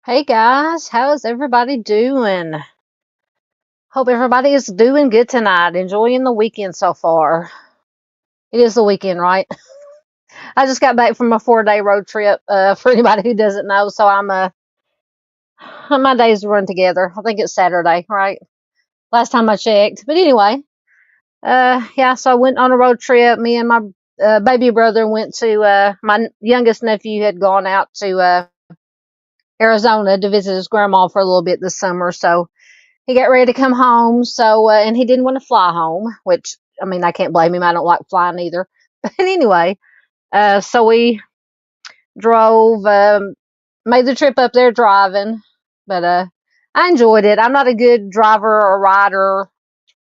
Hey guys, how's everybody doing? Hope everybody is doing good tonight, enjoying the weekend so far. It is the weekend, right? I just got back from a 4-day road trip, for anybody who doesn't know, so my days run together. I think it's Saturday, right? Last time I checked. But anyway, yeah, so I went on a road trip. Me and my baby brother went to, my youngest nephew had gone out to Arizona to visit his grandma for a little bit this summer, so he got ready to come home, so and he didn't want to fly home, which I mean I can't blame him. I don't like flying either. But anyway, so we drove, made the trip up there driving, but I enjoyed it. I'm not a good driver or rider,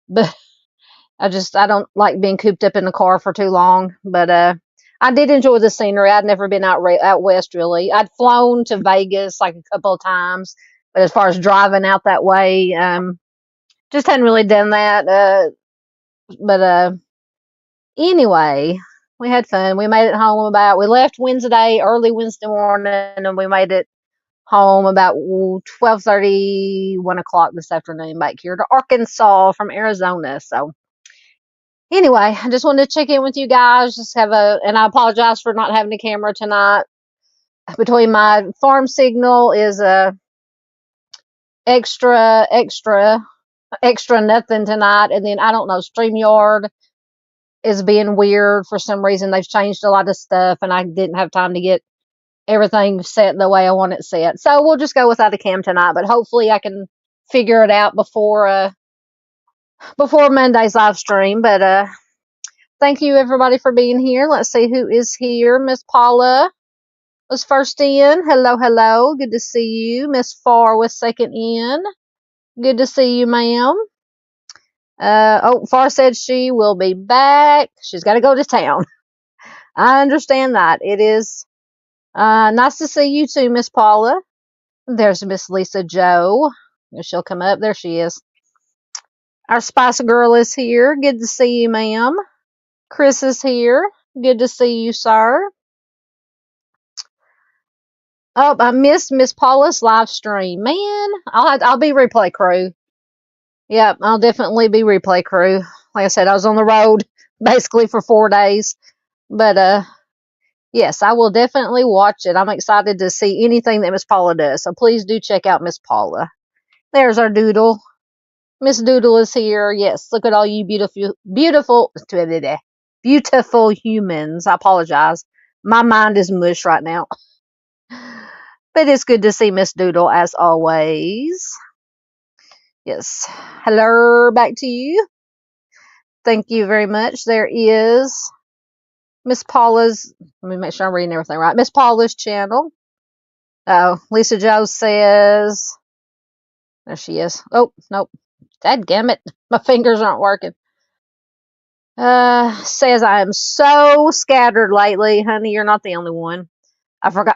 but I don't like being cooped up in the car for too long. But I did enjoy the scenery. I'd never been out west really. I'd flown to Vegas like a couple of times, but as far as driving out that way, just hadn't really done that. But anyway, we had fun. We made it home we left early Wednesday morning, and we made it home about 12:30, 1 o'clock this afternoon back here to Arkansas from Arizona. So anyway, I just wanted to check in with you guys. And I apologize for not having a camera tonight. Between my farm signal is extra, extra, extra nothing tonight, and then I don't know, StreamYard is being weird for some reason. They've changed a lot of stuff, and I didn't have time to get everything set the way I want it set. So we'll just go without a cam tonight, but hopefully I can figure it out before Monday's live stream. But thank you everybody for being here. Let's see who is here. Miss Paula was first in. Hello, hello. Good to see you. Miss Farr was second in. Good to see you, ma'am. Farr said she will be back. She's got to go to town. I understand that. It is nice to see you too, Miss Paula. There's Miss Lisa Joe. She'll come up. There she is. Our Spice Girl is here. Good to see you, ma'am. Chris is here. Good to see you, sir. Oh, I missed Miss Paula's live stream. Man, I'll be replay crew. Yep, I'll definitely be replay crew. Like I said, I was on the road basically for 4 days. But yes, I will definitely watch it. I'm excited to see anything that Miss Paula does. So please do check out Miss Paula. There's our doodle. Miss Doodle is here. Yes, look at all you beautiful humans. I apologize. My mind is mush right now. But it's good to see Miss Doodle as always. Yes. Hello, back to you. Thank you very much. There is Miss Paula's, let me make sure I'm reading everything right. Miss Paula's channel. Oh, Lisa Joe says, there she is. Oh, nope. Dadgummit. My fingers aren't working. Says I am so scattered lately. Honey, you're not the only one. I forgot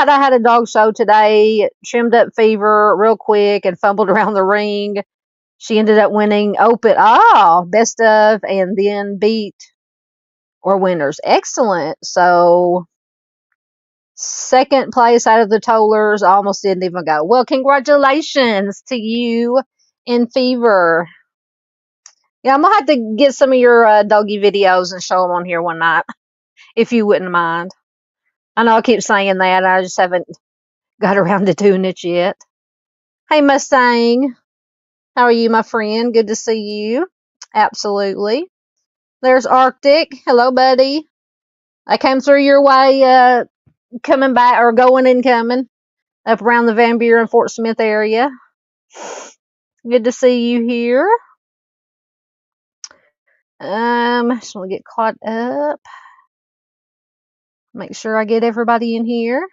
I had a dog show today. Trimmed up Fever real quick and fumbled around the ring. She ended up winning open. Oh, best of, and then beat or winners. Excellent. So second place out of the tollers. I almost didn't even go. Well, congratulations to you in Fever. Yeah, I'm gonna have to get some of your doggy videos and show them on here one night, if you wouldn't mind. I know I keep saying that. I just haven't got around to doing it yet. Hey, Mustang. How are you, my friend? Good to see you. Absolutely. There's Arctic. Hello, buddy. I came through your way, coming back, or going and coming, up around the Van Buren, Fort Smith area. Good to see you here. Just want to get caught up. Make sure I get everybody in here.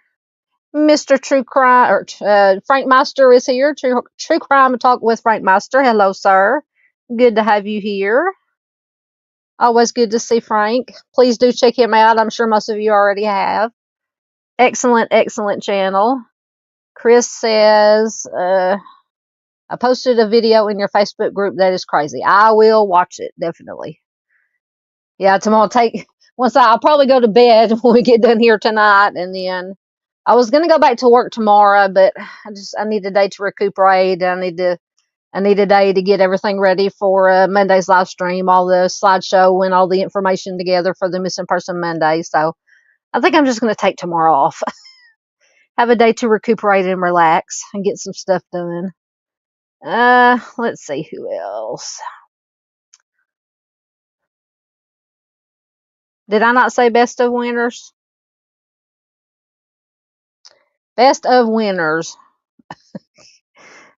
Mr. True Crime, or Frank Meister is here. True Crime Talk with Frank Meister. Hello, sir. Good to have you here. Always good to see Frank. Please do check him out. I'm sure most of you already have. Excellent, excellent channel. Chris says, I posted a video in your Facebook group that is crazy. I will watch it, definitely. Yeah, tomorrow I'll probably go to bed when we get done here tonight, and then I was gonna go back to work tomorrow, but I need a day to recuperate. I need a day to get everything ready for Monday's live stream, all the slideshow and all the information together for the Missing Person Monday. So I think I'm just gonna take tomorrow off. Have a day to recuperate and relax and get some stuff done. Let's see who else. Did I not say best of winners? Best of winners.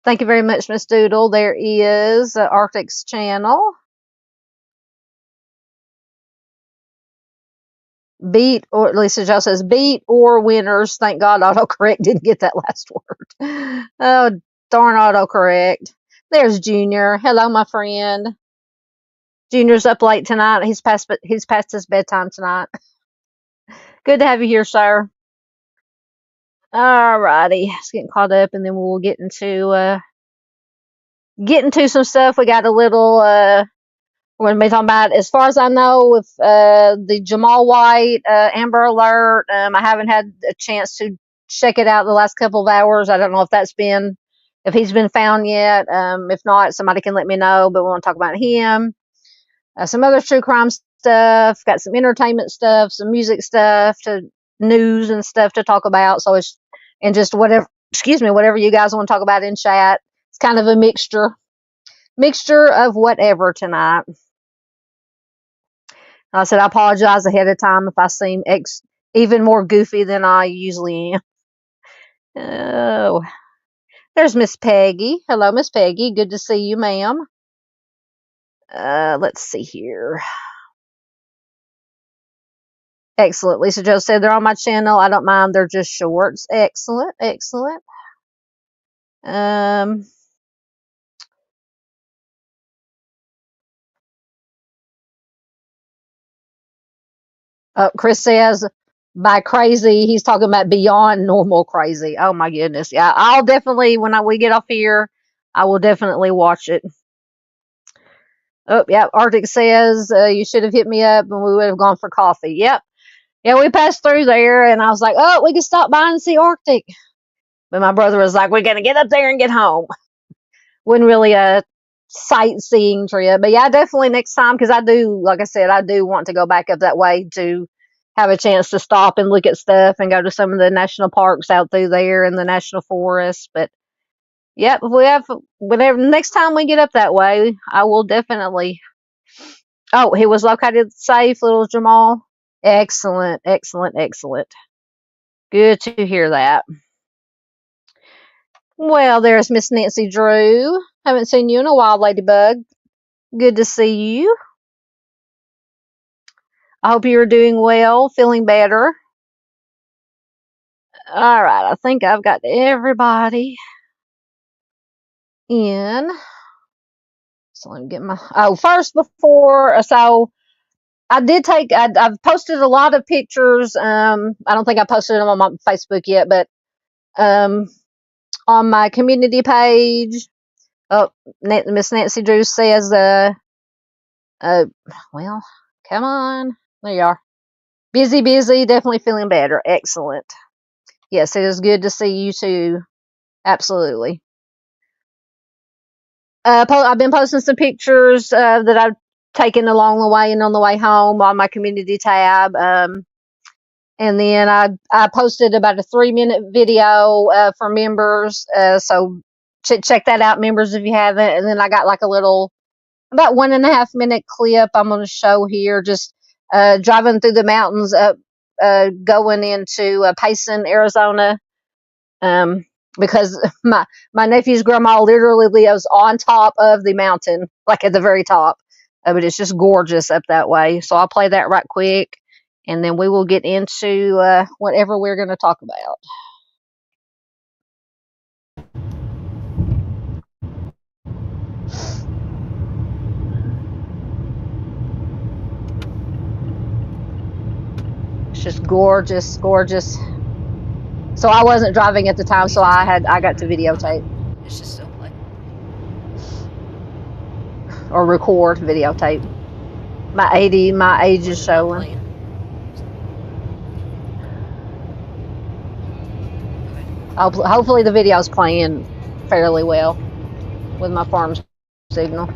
Thank you very much, Miss Doodle. There is Arctic's channel. Beat, or Lisa Jo says beat or winners. Thank God autocorrect didn't get that last word. Oh, darn autocorrect. There's Junior. Hello, my friend. Junior's up late tonight. He's past his bedtime tonight. Good to have you here, sir. Alrighty, it's getting caught up, and then we'll get into some stuff. We got a little we're gonna be talking about, as far as I know, with the Jamal White Amber Alert. I haven't had a chance to check it out the last couple of hours. I don't know if he's been found yet. If not, somebody can let me know. But we want to talk about him. Some other true crime stuff. Got some entertainment stuff, some music stuff, news and stuff to talk about. So and just whatever. Excuse me, whatever you guys want to talk about in chat. It's kind of a mixture of whatever tonight. I said I apologize ahead of time if I seem even more goofy than I usually am. Oh, there's Miss Peggy. Hello, Miss Peggy. Good to see you, ma'am. Let's see here. Excellent. Lisa Jo said they're on my channel. I don't mind. They're just shorts. Excellent. Excellent. Chris says by crazy, he's talking about beyond normal crazy. Oh my goodness. Yeah, I'll definitely, when we get off here, I will definitely watch it. Oh, yeah. Arctic says you should have hit me up and we would have gone for coffee. Yep. Yeah, we passed through there, and I was like, oh, we can stop by and see Arctic. But my brother was like, we're going to get up there and get home. Wasn't really a sightseeing trip. But yeah, definitely next time, because I do, like I said, I do want to go back up that way to have a chance to stop and look at stuff and go to some of the national parks out through there and the national forests. But yep, if we have, whenever, next time we get up that way, I will definitely. Oh, he was located safe, little Jamal. Excellent, excellent, excellent. Good to hear that. Well, there's Miss Nancy Drew. Haven't seen you in a while, Ladybug. Good to see you. I hope you're doing well, feeling better. All right, I think I've got everybody in. So let me get my. Oh, first before. So I did take. I've posted a lot of pictures. I don't think I posted them on my Facebook yet, but on my community page. Oh, Miss Nancy Drew says, well, come on. There you are. Busy, definitely feeling better. Excellent. Yes, it is good to see you too. Absolutely. I've been posting some pictures that I've taken along the way and on the way home on my community tab. And then I posted about a 3-minute video for members. So check that out, members, if you haven't. And then I got like a little, about 1.5-minute clip I'm going to show here, just driving through the mountains up, going into Payson, Arizona. Because my nephew's grandma literally lives on top of the mountain, like at the very top. But it's just gorgeous up that way. So I'll play that right quick, and then we will get into whatever we're going to talk about. It's just gorgeous, gorgeous. So I wasn't driving at the time, so I got to videotape. It's just still playing. Or record, videotape. My age is showing. Hopefully the video's playing fairly well with my farm signal.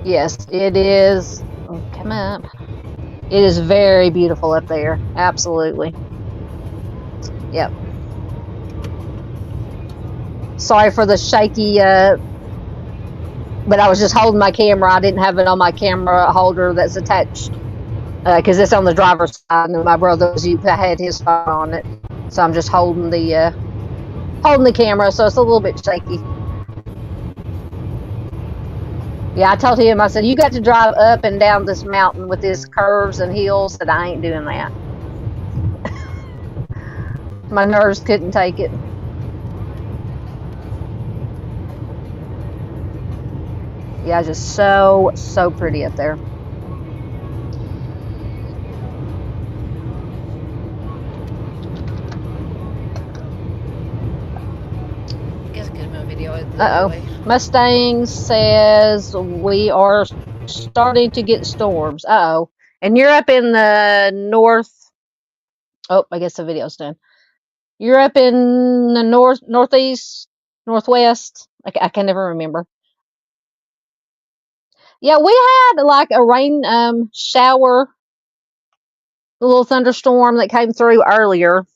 Yes, it is. Oh, come up. It is very beautiful up there. Absolutely. Yep. Sorry for the shaky, but I was just holding my camera. I didn't have it on my camera holder that's attached because it's on the driver's side, and my brother's had his phone on it. So I'm just holding the camera, so it's a little bit shaky. Yeah, I told him, I said, you got to drive up and down this mountain with these curves and hills, that I ain't doing that. My nerves couldn't take it. Yeah, just so pretty up there. Uh-oh. Mustang says we are starting to get storms. Uh-oh. And you're up in the north. Oh, I guess the video's done. You're up in the northeast, northwest. I can never remember. Yeah, we had like a rain shower, a little thunderstorm that came through earlier.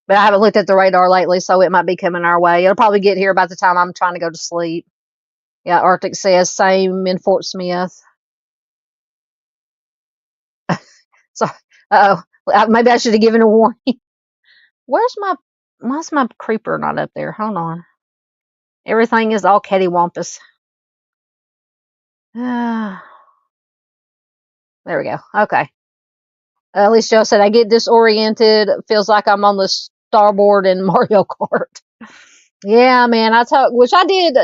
But I haven't looked at the radar lately, so it might be coming our way. It'll probably get here by the time I'm trying to go to sleep. Yeah, Arctic says same in Fort Smith. So, maybe I should have given a warning. Why's my creeper not up there? Hold on. Everything is all cattywampus. There we go. Okay. At least Joe said I get disoriented. Feels like I'm on the starboard in Mario Kart. Yeah, man. Which I did.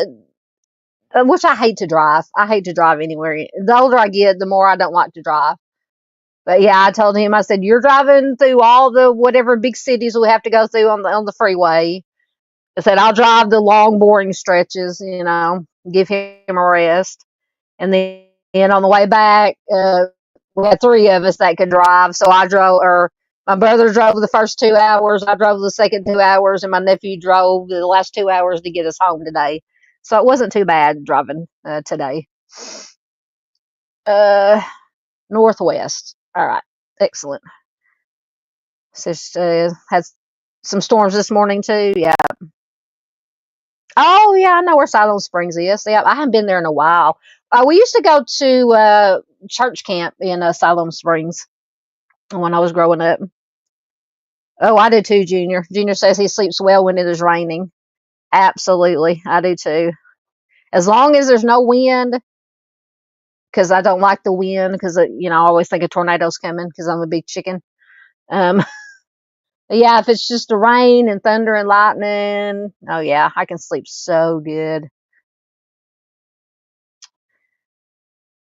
Which I hate to drive. I hate to drive anywhere. The older I get, the more I don't like to drive. But yeah, I told him, I said, you're driving through all the whatever big cities we have to go through on the freeway. I said, I'll drive the long, boring stretches, give him a rest. And then on the way back, we had three of us that could drive. So I drove, or my brother drove the first 2 hours. I drove the second 2 hours, and my nephew drove the last 2 hours to get us home today. So it wasn't too bad driving today. Uh, Northwest. All right. Excellent. So had some storms this morning too. Yeah. Oh yeah, I know where Siloam Springs is. Yeah, I haven't been there in a while. We used to go to church camp in Siloam Springs when I was growing up. Oh, I do too, Junior. Junior says he sleeps well when it is raining. Absolutely, I do too. As long as there's no wind, because I don't like the wind, because I always think a tornado's coming because I'm a big chicken. Um, yeah, if it's just the rain and thunder and lightning, oh yeah, I can sleep so good.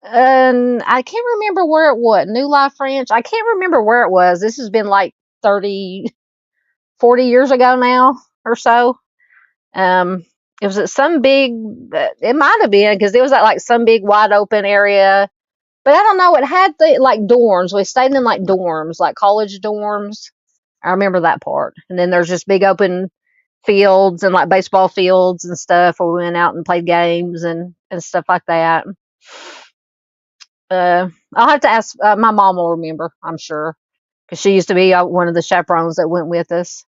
And I can't remember where it was. New Life Ranch. I can't remember where it was. This has been like 30, 40 years ago now or so. Um, it was at some big, it might have been because it was at like some big wide open area. But I don't know. It had like dorms. We stayed in like dorms, like college dorms. I remember that part. And then there's just big open fields and like baseball fields and stuff where we went out and played games and stuff like that. I'll have to ask. My mom will remember, I'm sure, because she used to be one of the chaperones that went with us.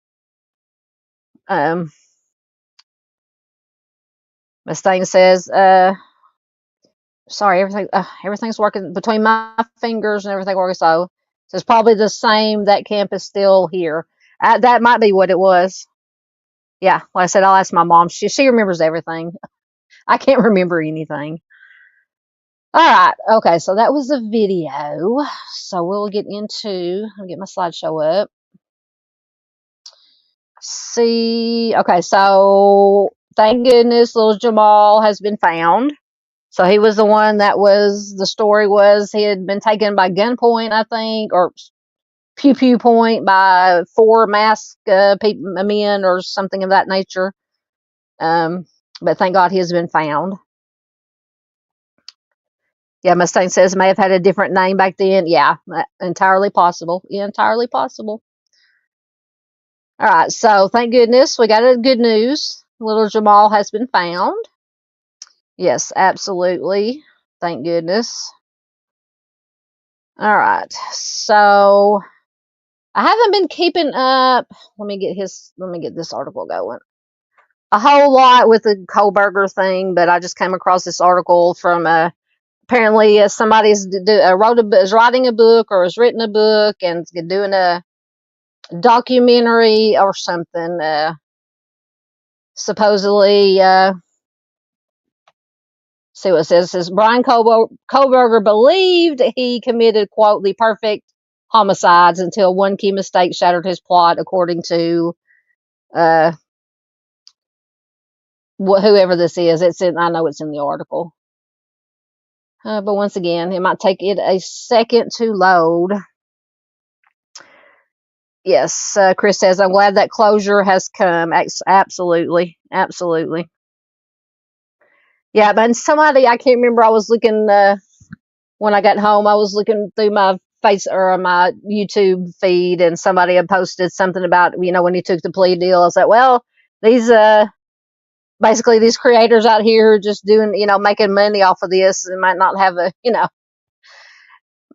Um, Mustang says, "Sorry, everything's working between my fingers and everything working. So it's probably the same. That camp is still here. That might be what it was. Yeah, like I said, I'll ask my mom. She remembers everything. I can't remember anything. All right. Okay. So that was the video. So we'll get into. I'll get my slideshow up. See, okay, so thank goodness little Jamal has been found. So he was the one the story was he had been taken by gunpoint, I think, or pew pew point by four masked men or something of that nature. But thank God he has been found. Yeah, Mustang says may have had a different name back then. Yeah, entirely possible. Entirely possible. All right, so thank goodness we got a good news. Little Jamal has been found. Yes, absolutely. Thank goodness. All right. So I haven't been keeping up. Let me get this article going. A whole lot with the Kohburger thing, but I just came across this article from apparently somebody's is writing a book or has written a book and doing a documentary or something. Supposedly see what it says. It says Bryan Kohburger believed he committed, quote, the perfect homicides until one key mistake shattered his plot, according to whoever this is. I know it's in the article. But once again, it might take it a second to load. Yes, Chris says, I'm glad that closure has come. Absolutely. Absolutely. Yeah, but somebody, I can't remember, I was looking when I got home, I was looking through my my YouTube feed, and somebody had posted something about, when he took the plea deal. I was like, well, these basically these creators out here are just doing, making money off of this, and might not have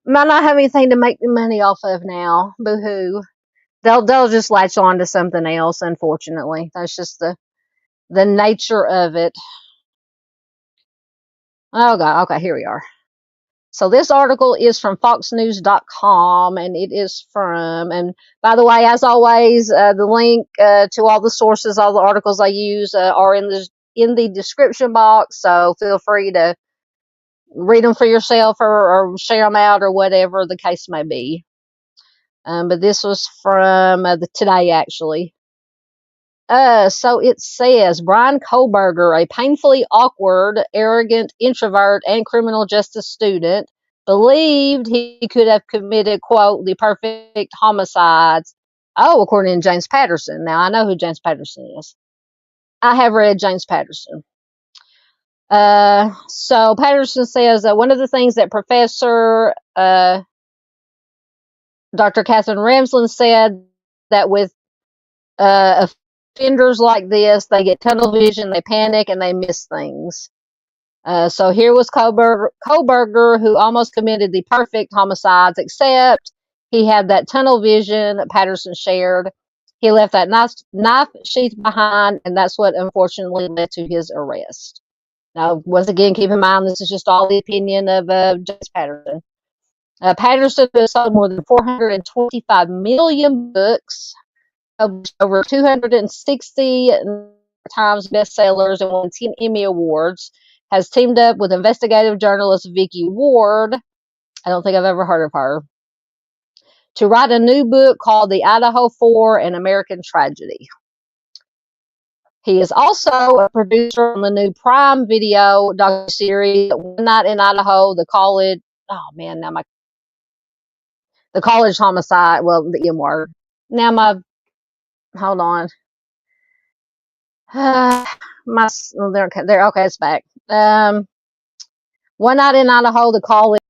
might not have anything to make the money off of now. Boo hoo. They'll just latch on to something else. Unfortunately, that's just the nature of it. Oh God. Okay, here we are. So this article is from foxnews.com, and it is and by the way, as always, the link to all the sources, all the articles I use are in the description box. So feel free to read them for yourself or share them out or whatever the case may be. But this was from today, actually. So it says Bryan Kohburger, a painfully awkward, arrogant introvert and criminal justice student, believed he could have committed, quote, the perfect homicides. Oh, according to James Patterson. Now, I know who James Patterson is. I have read James Patterson. So Patterson says that one of the things that Professor Dr. Catherine Ramsland said, that with offenders like this, they get tunnel vision, they panic, and they miss things. So here was Kohburger, who almost committed the perfect homicides, except he had that tunnel vision that Patterson shared. He left that knife sheath behind, and that's what unfortunately led to his arrest. Now, once again, keep in mind, this is just all the opinion of James Patterson. Patterson has sold more than 425 million books, over 260 Times bestsellers, and won 10 Emmy Awards. Has teamed up with investigative journalist Vicky Ward. I don't think I've ever heard of her. To write a new book called The Idaho 4, An American Tragedy. He is also a producer on the new Prime Video docuseries One Night in Idaho, the college. Oh man, now the college homicide. Well, the M word. Now hold on. They're okay. It's back. One Night in Idaho, the college.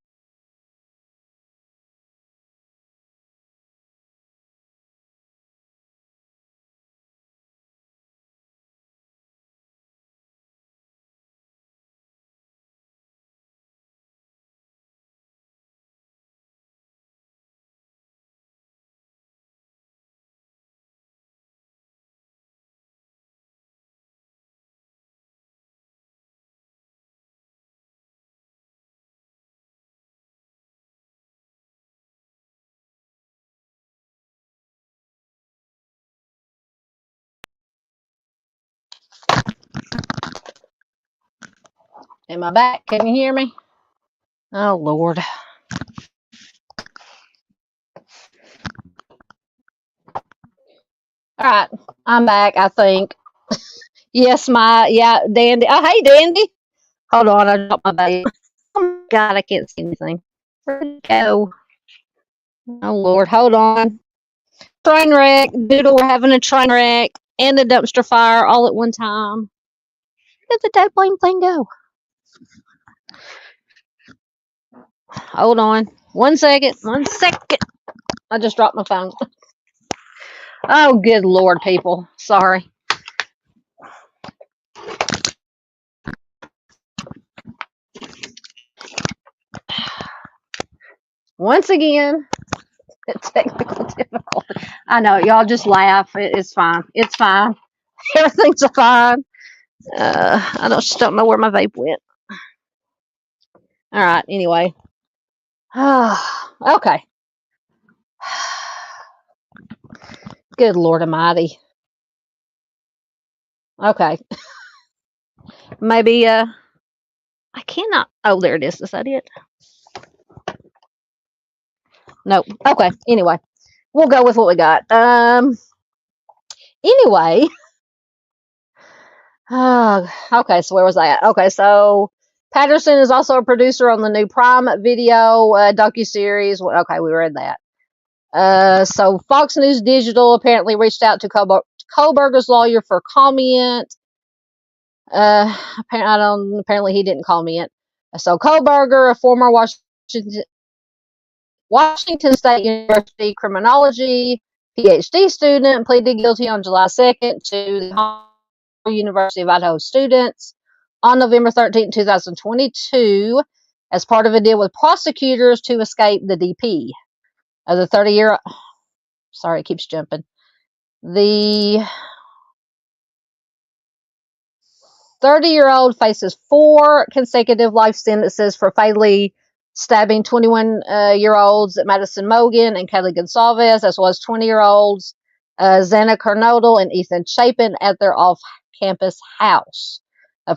Am I back? Can you hear me? Oh Lord. All right, I'm back. I think. Yes, Dandy. Oh, hey, Dandy. Hold on, I dropped my baby. Oh my God, I can't see anything. Where'd it go? Oh Lord, hold on. Train wreck, Doodle. We're having a train wreck and a dumpster fire all at one time. Where did the dead blame thing go? Hold on. 1 second. 1 second. I just dropped my phone. Oh, good Lord, people. Sorry. Once again, technical difficulty. I know. Y'all just laugh. It's fine. It's fine. Everything's fine. I just don't know where my vape went. All right. Anyway. Okay. Good Lord Almighty. Okay. Maybe, I cannot. Oh, there it is. Is that it? Nope. Okay. Anyway, we'll go with what we got. Anyway. Okay. So where was I at? Okay. So Patterson is also a producer on the new Prime Video docuseries. Okay, we read that. So Fox News Digital apparently reached out to Kohburger's lawyer for comment. Apparently he didn't comment. So Kohburger, a former Washington State University criminology PhD student, pleaded guilty on July 2nd to the University of Idaho students on November 13, 2022, as part of a deal with prosecutors to escape the DP. The 30-year, sorry, it keeps jumping. The 30-year-old faces 4 consecutive life sentences for fatally stabbing 21-year-olds Madison Mogan and Kelly Gonsalves, as well as 20-year-olds Xana Kernodle and Ethan Chapin at their off-campus house.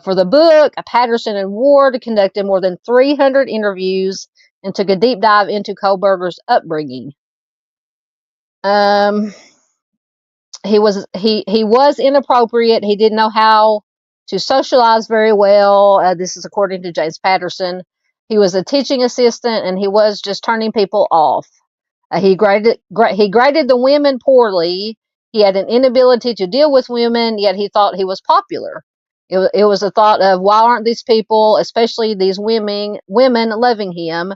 For the book, Patterson and Ward conducted more than 300 interviews and took a deep dive into Kohburger's upbringing. He was inappropriate. He didn't know how to socialize very well. This is according to James Patterson. He was a teaching assistant, and he was just turning people off. He graded the women poorly. He had an inability to deal with women, yet he thought he was popular. It was a thought of, why aren't these people, especially these women loving him?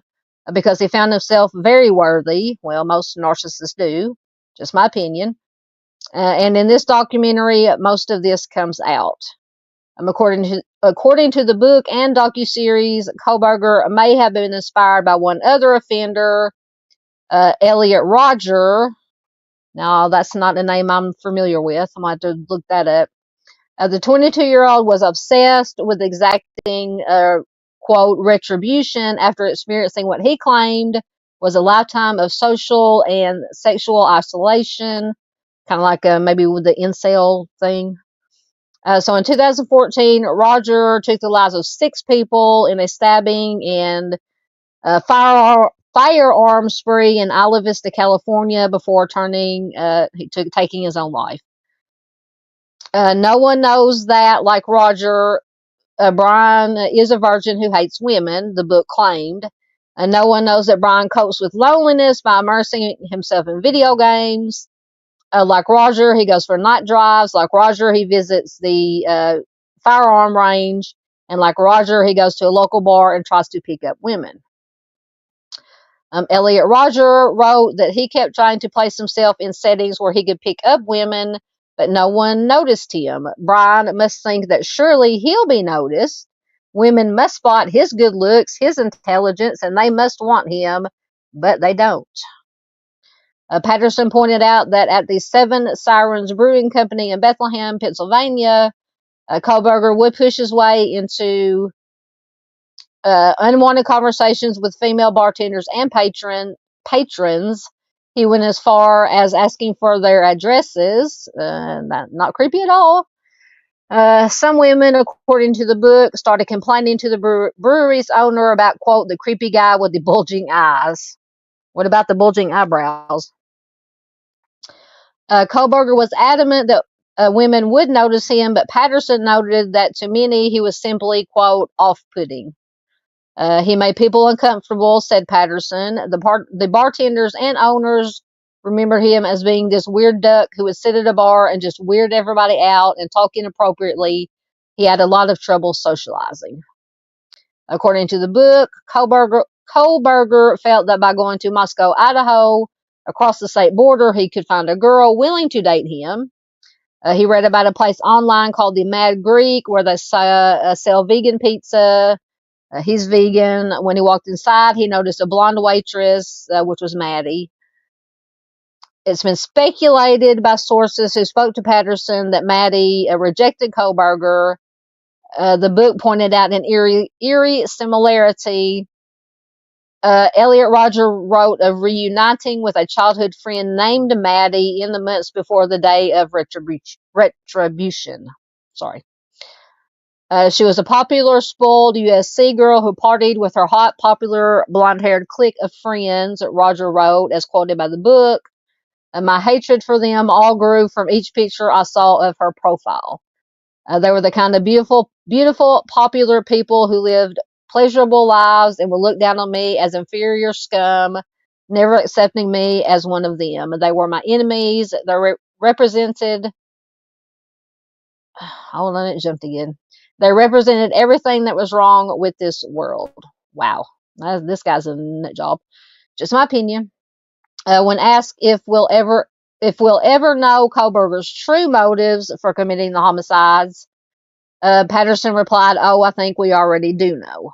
Because he found himself very worthy. Well, most narcissists do, just my opinion. And in this documentary, most of this comes out. According to the book and docuseries, Kohburger may have been inspired by one other offender, Elliot Rodger. Now, that's not a name I'm familiar with. I'm going to have to look that up. The 22-year-old was obsessed with exacting, quote, retribution after experiencing what he claimed was a lifetime of social and sexual isolation, kind of like maybe with the incel thing. So in 2014, Rodger took the lives of 6 people in a stabbing and firearm spree in Isla Vista, California, before taking his own life. No one knows that, like Rodger, Bryan is a virgin who hates women, the book claimed. No one knows that Bryan copes with loneliness by immersing himself in video games. Like Rodger, he goes for night drives. Like Rodger, he visits the firearm range. And like Rodger, he goes to a local bar and tries to pick up women. Elliot Rodger wrote that he kept trying to place himself in settings where he could pick up women, but no one noticed him. Bryan must think that surely he'll be noticed. Women must spot his good looks, his intelligence, and they must want him, but they don't. Patterson pointed out that at the Seven Sirens Brewing Company in Bethlehem, Pennsylvania, Kohburger would push his way into unwanted conversations with female bartenders and patrons. He went as far as asking for their addresses. Not creepy at all. Some women, according to the book, started complaining to the brewery's owner about, quote, the creepy guy with the bulging eyes. What about the bulging eyebrows? Kohburger was adamant that women would notice him, but Patterson noted that to many he was simply, quote, off-putting. He made people uncomfortable, said Patterson. The bartenders and owners remembered him as being this weird duck who would sit at a bar and just weird everybody out and talk inappropriately. He had a lot of trouble socializing. According to the book, Kohburger felt that by going to Moscow, Idaho, across the state border, he could find a girl willing to date him. He read about a place online called the Mad Greek where they sell vegan pizza. He's vegan. When he walked inside, he noticed a blonde waitress, which was Maddie. It's been speculated by sources who spoke to Patterson that Maddie rejected Kohburger. The book pointed out an eerie similarity. Elliot Rodger wrote of reuniting with a childhood friend named Maddie in the months before the day of retribution. Sorry. She was a popular, spoiled USC girl who partied with her hot, popular, blonde-haired clique of friends, Rodger wrote, as quoted by the book. My hatred for them all grew from each picture I saw of her profile. They were the kind of beautiful, popular people who lived pleasurable lives and would look down on me as inferior scum, never accepting me as one of them. They were my enemies. They represented... Hold on, it jumped again. They represented everything that was wrong with this world. Wow. This guy's a nut job. Just my opinion. When asked if we'll ever know Kohburger's true motives for committing the homicides, Patterson replied, "Oh, I think we already do know."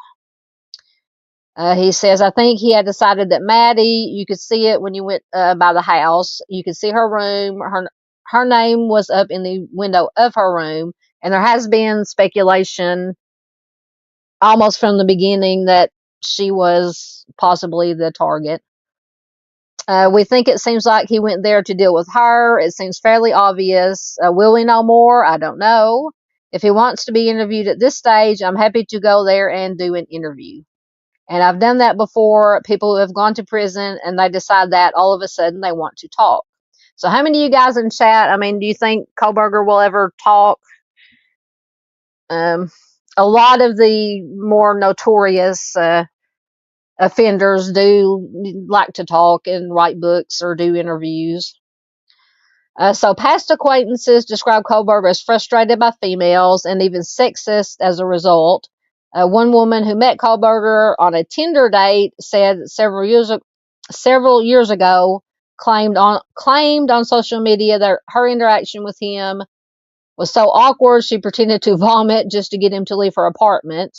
He says, "I think he had decided that Maddie, you could see it when you went by the house. You could see her room. Her name was up in the window of her room. And there has been speculation almost from the beginning that she was possibly the target. We think it seems like he went there to deal with her. It seems fairly obvious. Will we know more? I don't know. If he wants to be interviewed at this stage, I'm happy to go there and do an interview. And I've done that before. People who have gone to prison and they decide that all of a sudden they want to talk." So how many of you guys in chat, do you think Kohburger will ever talk? A lot of the more notorious offenders do like to talk and write books or do interviews. So past acquaintances describe Kohburger as frustrated by females and even sexist as a result. One woman who met Kohburger on a Tinder date said several years ago claimed on social media that her interaction with him was so awkward she pretended to vomit just to get him to leave her apartment.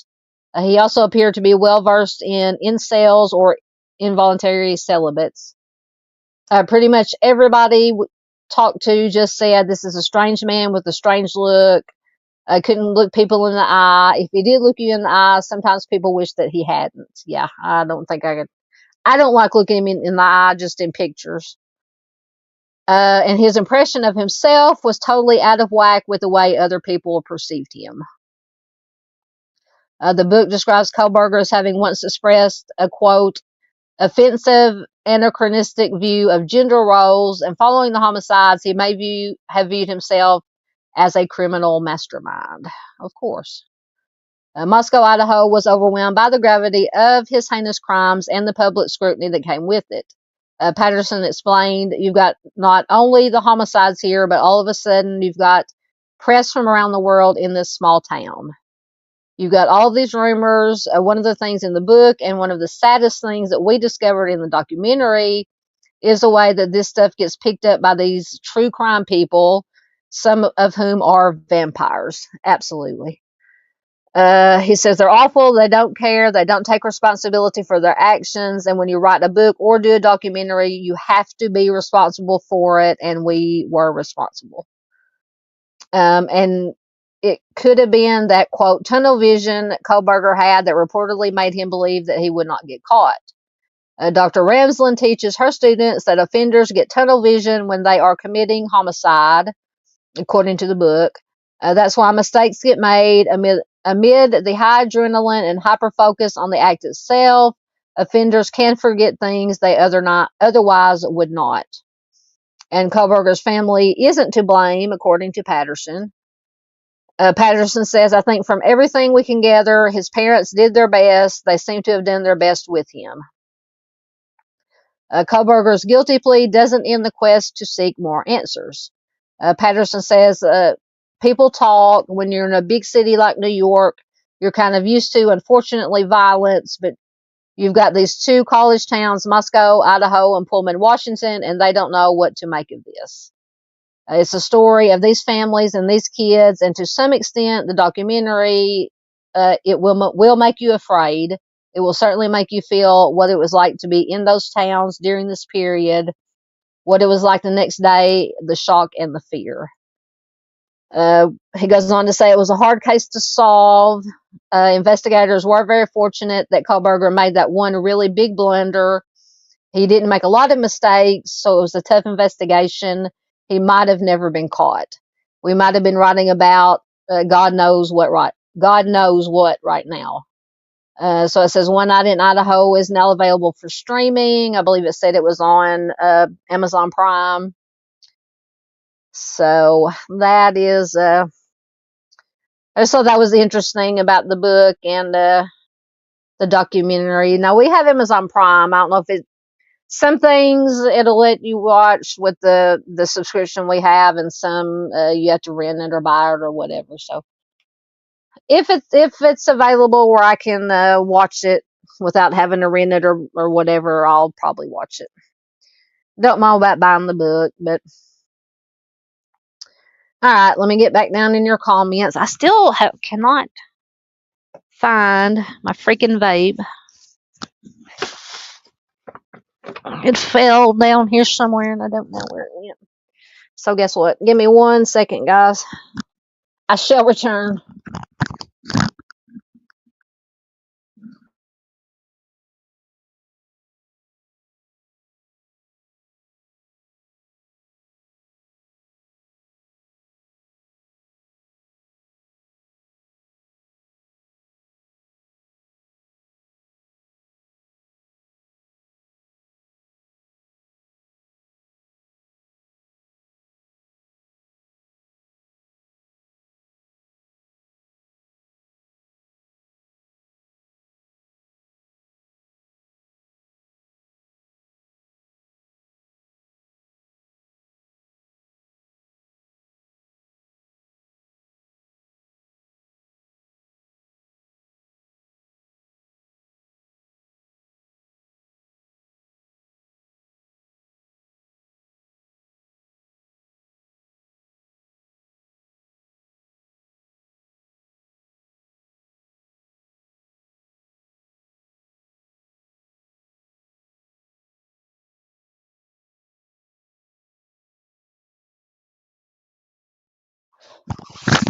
He also appeared to be well versed in incels or involuntary celibates. Pretty much everybody talked to just said this is a strange man with a strange look. I couldn't look people in the eye. If he did look you in the eye, sometimes people wish that he hadn't. Yeah, I don't think I could. I don't like looking him in the eye just in pictures. And his impression of himself was totally out of whack with the way other people perceived him. The book describes Kohburger as having once expressed a quote, offensive, anachronistic view of gender roles, and following the homicides, he may have viewed himself as a criminal mastermind. Of course. Moscow, Idaho was overwhelmed by the gravity of his heinous crimes and the public scrutiny that came with it. Patterson explained, you've got not only the homicides here, but all of a sudden you've got press from around the world in this small town. You've got all these rumors. One of the things in the book and one of the saddest things that we discovered in the documentary is the way that this stuff gets picked up by these true crime people, some of whom are vampires. Absolutely. He says they're awful. They don't care. They don't take responsibility for their actions. And when you write a book or do a documentary, you have to be responsible for it. And we were responsible. And it could have been that, quote, tunnel vision Kohburger had that reportedly made him believe that he would not get caught. Dr. Ramsland teaches her students that offenders get tunnel vision when they are committing homicide, according to the book. That's why mistakes get made amid the high adrenaline and hyper focus on the act itself. Offenders can forget things they otherwise would not. And Kohburger's family isn't to blame, according to Patterson. Patterson says, I think from everything we can gather, his parents did their best. They seem to have done their best with him. Kohburger's guilty plea doesn't end the quest to seek more answers. Patterson says, people talk. When you're in a big city like New York, you're kind of used to, unfortunately, violence, but you've got these two college towns, Moscow, Idaho, and Pullman, Washington, and they don't know what to make of this. It's a story of these families and these kids, and to some extent, the documentary, it will make you afraid. It will certainly make you feel what it was like to be in those towns during this period, what it was like the next day, the shock and the fear. He goes on to say it was a hard case to solve. Investigators were very fortunate that Kohburger made that one really big blunder. He didn't make a lot of mistakes, so it was a tough investigation. He might have never been caught. We might have been writing about God knows what right now. So it says One Night in Idaho is now available for streaming. I believe it said it was on Amazon Prime. So that is, I just thought that was interesting about the book and the documentary. Now we have Amazon Prime. I don't know if some things it'll let you watch with the subscription we have, and some you have to rent it or buy it or whatever. So if it's available where I can watch it without having to rent it or whatever, I'll probably watch it. Don't know about buying the book, but all right. Let me get back down in your comments. I still cannot find my freaking vape. It fell down here somewhere, and I don't know where it went. So guess what? Give me 1 second, guys. I shall return.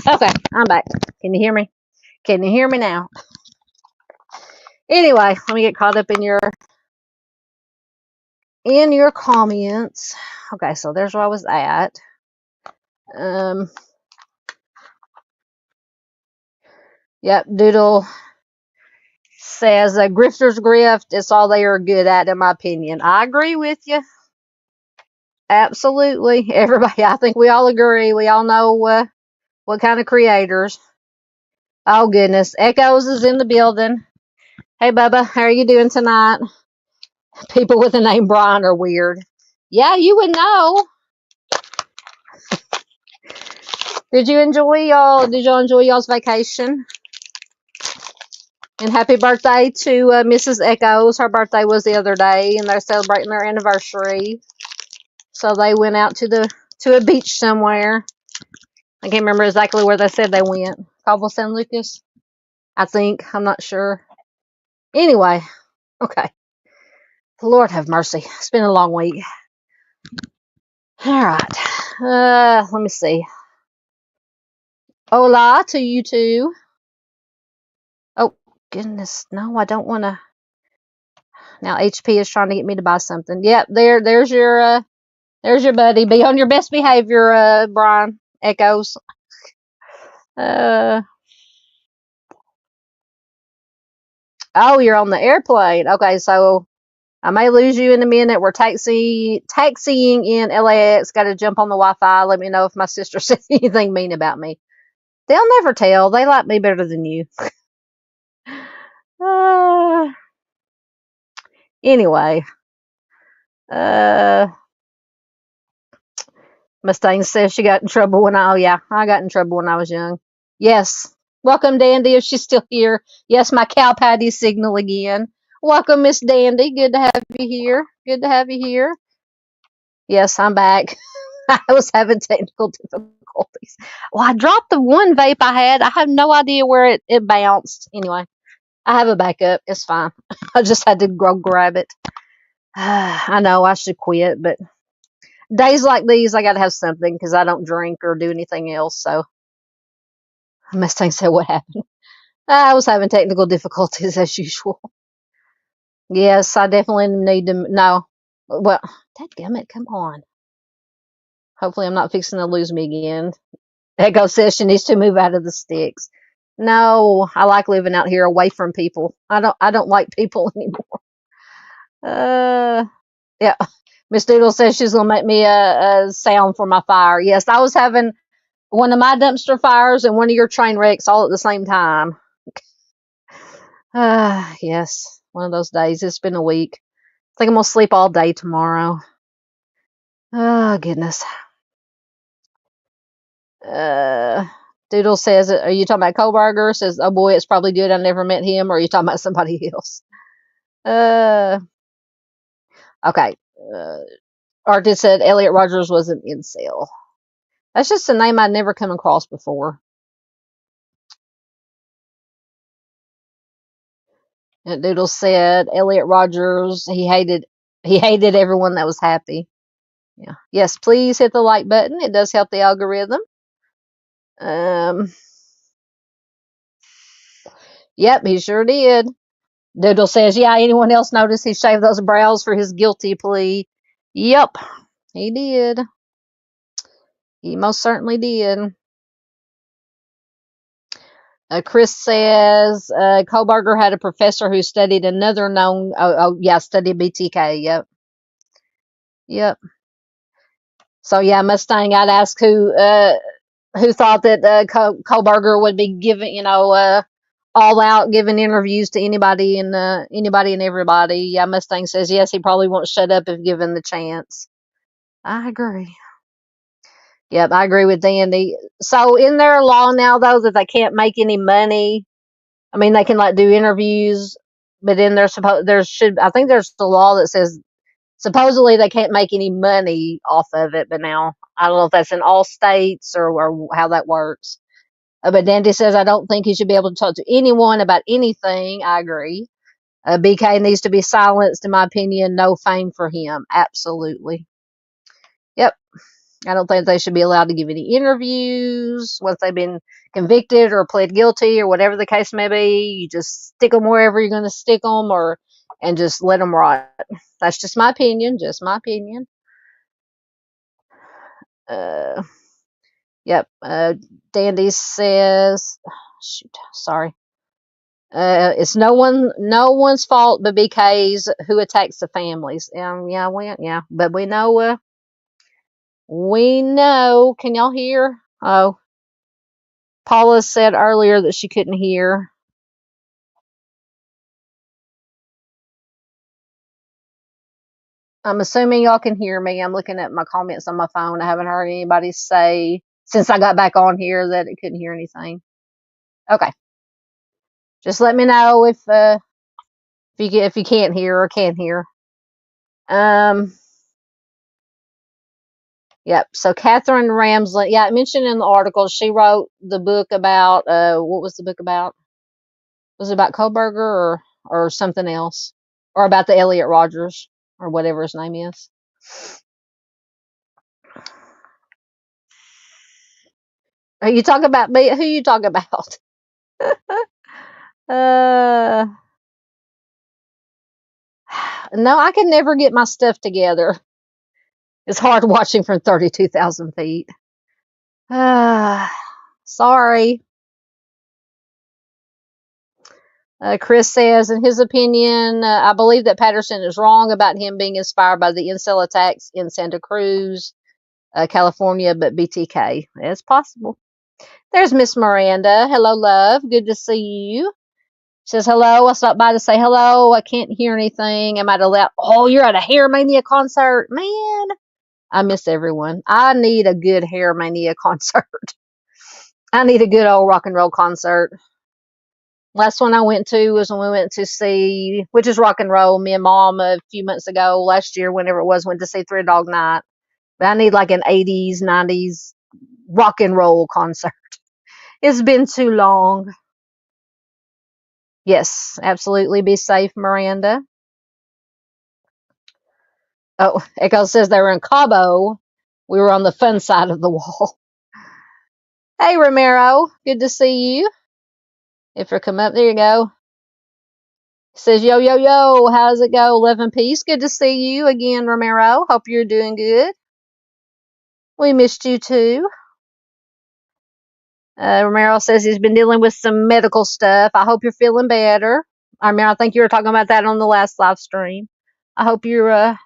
Okay, I'm back. Can you hear me? Can you hear me now? Anyway, let me get caught up in your comments. Okay, so there's where I was at. Yep, Doodle says grifter's grift is all they are good at, in my opinion. I agree with you. Absolutely. Everybody, I think we all agree. We all know what kind of creators. Oh, goodness. Echoes is in the building. Hey, Bubba, how are you doing tonight? People with the name Bryan are weird. Yeah, you would know. Did y'all enjoy y'all's vacation? And happy birthday to Mrs. Echoes. Her birthday was the other day, and they're celebrating their anniversary. So they went out to a beach somewhere. I can't remember exactly where they said they went. Cabo San Lucas, I think. I'm not sure. Anyway, okay. Lord have mercy. It's been a long week. All right. Let me see. Hola to you too. Oh, goodness. No, I don't want to. Now HP is trying to get me to buy something. Yep, there's your buddy. Be on your best behavior, Bryan. Echoes. Oh, you're on the airplane. Okay, so I may lose you in a minute. We're taxiing in LAX. Got to jump on the Wi-Fi. Let me know if my sister said anything mean about me. They'll never tell. They like me better than you. Anyway. Mustang says she got in trouble I got in trouble when I was young. Yes. Welcome, Dandy, if she's still here. Yes, my cow patty signal again. Welcome, Miss Dandy. Good to have you here. Good to have you here. Yes, I'm back. I was having technical difficulties. Well, I dropped the one vape I had. I have no idea where it bounced. Anyway, I have a backup. It's fine. I just had to go grab it. I know I should quit, but days like these, I got to have something because I don't drink or do anything else. So Mustang said, "What happened?" I was having technical difficulties as usual. Yes, I definitely need to know. Well, dadgummit, come on. Hopefully, I'm not fixing to lose me again. Echo says she needs to move out of the sticks. No, I like living out here away from people. I don't like people anymore. Yeah. Miss Doodle says she's gonna make me a sound for my fire. Yes, I was having one of my dumpster fires and one of your train wrecks all at the same time. Yes, one of those days. It's been a week. I think I'm gonna sleep all day tomorrow. Oh goodness. Doodle says, "Are you talking about Kohburger?" Says, "Oh boy, it's probably good. I never met him." Or are you talking about somebody else? Okay. Artist said Elliot Rogers was an incel. That's just a name I'd never come across before. And Doodle said Elliot Rogers, he hated everyone that was happy. Yeah. Yes, please hit the like button. It does help the algorithm. Yep, he sure did. Doodle says, yeah, anyone else notice he shaved those brows for his guilty plea? Yep, he did. He most certainly did. Chris says Kohburger had a professor who studied another known. Studied BTK. Yep. So yeah, Mustang. I'd ask who thought that Kohburger would be giving, all out giving interviews to anybody and everybody. Yeah, Mustang says yes. He probably won't shut up if given the chance. I agree. Yep, I agree with Andy. So in their law now, though, that they can't make any money. I mean, they can do interviews, but then I think there's the law that says supposedly they can't make any money off of it. But now I don't know if that's in all states or how that works. But Dandy says I don't think he should be able to talk to anyone about anything. I agree. BK needs to be silenced, in my opinion. No fame for him. Absolutely. Yep. I don't think they should be allowed to give any interviews once they've been convicted or pled guilty or whatever the case may be. You just stick them wherever you're going to stick them, and just let them rot. That's just my opinion. Just my opinion. Uh, yep. Dandy says, shoot, sorry. It's no one's fault but BK's who attacks the families. But we know. We know. Can y'all hear? Oh, Paula said earlier that she couldn't hear. I'm assuming y'all can hear me. I'm looking at my comments on my phone. I haven't heard anybody say since I got back on here that it couldn't hear anything. Okay. Just let me know if you can't hear or can hear. Yep. So Catherine Ramsland, yeah, I mentioned in the article she wrote the book about what was the book about? Was it about Kohburger or something else? Or about the Elliot Rogers or whatever his name is? You talk about me? Who you talk about? uh, no, I can never get my stuff together. It's hard watching from 32,000 feet. Sorry. Chris says, in his opinion, I believe that Patterson is wrong about him being inspired by the incel attacks in Santa Cruz, California, but BTK. It's possible. There's Miss Miranda. Hello, love. Good to see you. Says hello. I stopped by to say hello. I can't hear anything. Am I allowed? Oh, you're at a Hair Mania concert, man. I miss everyone. I need a good Hair Mania concert. I need a good old rock and roll concert. Last one I went to was when we went to see, which is rock and roll. Me and Mom a few months ago, last year, whenever it was, went to see Three Dog Night. But I need like an 80s, 90s rock and roll concert. It's been too long. Yes, absolutely. Be safe, Miranda. Oh, Echo says they were in Cabo. We were on the fun side of the wall. Hey, Romero. Good to see you. If you come up, there you go. Says, yo, yo, yo, how's it go? 11 Piece. Good to see you again, Romero. Hope you're doing good. We missed you too. Romero says he's been dealing with some medical stuff. I hope you're feeling better. I mean, I think you were talking about that on the last live stream. I hope you're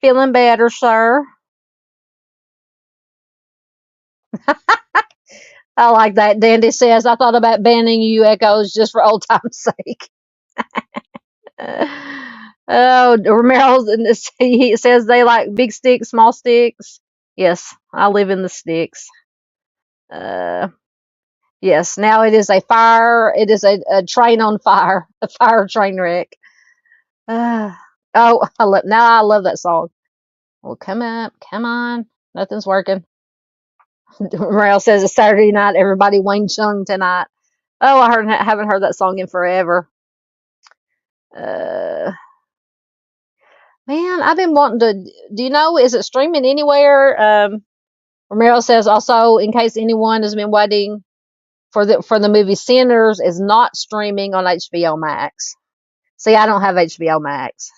feeling better, sir. I like that. Dandy says, I thought about banning you, Echoes, just for old time's sake. Oh, Romero he says they like big sticks, small sticks. Yes, I live in the sticks. Yes, now it is a fire. It is a train on fire, a fire train wreck. Oh, I love that song. Well, come up, come on. Nothing's working. Morale says it's Saturday night. Everybody Wayne Chung tonight. Oh, haven't heard that song in forever. Man, I've been wanting to. Do you know? Is it streaming anywhere? Romero says also, in case anyone has been waiting for the movie Sinners, is not streaming on HBO Max. See, I don't have HBO Max.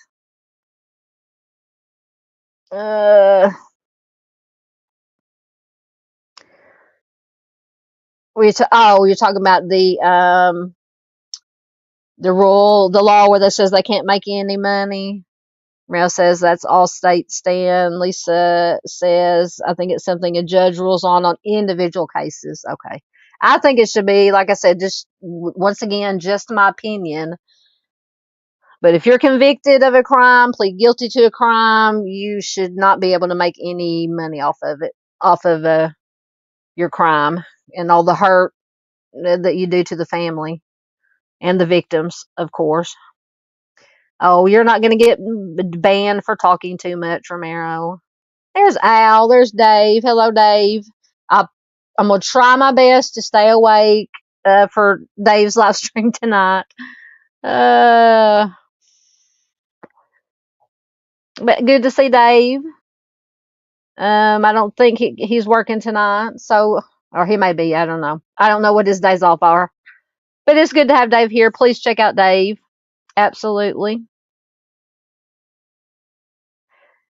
You're talking about the law where that says they can't make any money. Mel says that's all state stand. Lisa says I think it's something a judge rules on individual cases. Okay. I think it should be, like I said, just once again, just my opinion. But if you're convicted of a crime, plead guilty to a crime, you should not be able to make any money off of it, off of your crime and all the hurt that you do to the family and the victims, of course. Oh, you're not going to get banned for talking too much, Romero. There's Al. There's Dave. Hello, Dave. I'm going to try my best to stay awake for Dave's live stream tonight. But good to see Dave. I don't think he's working tonight, so or he may be. I don't know. I don't know what his days off are, but it's good to have Dave here. Please check out Dave. Absolutely.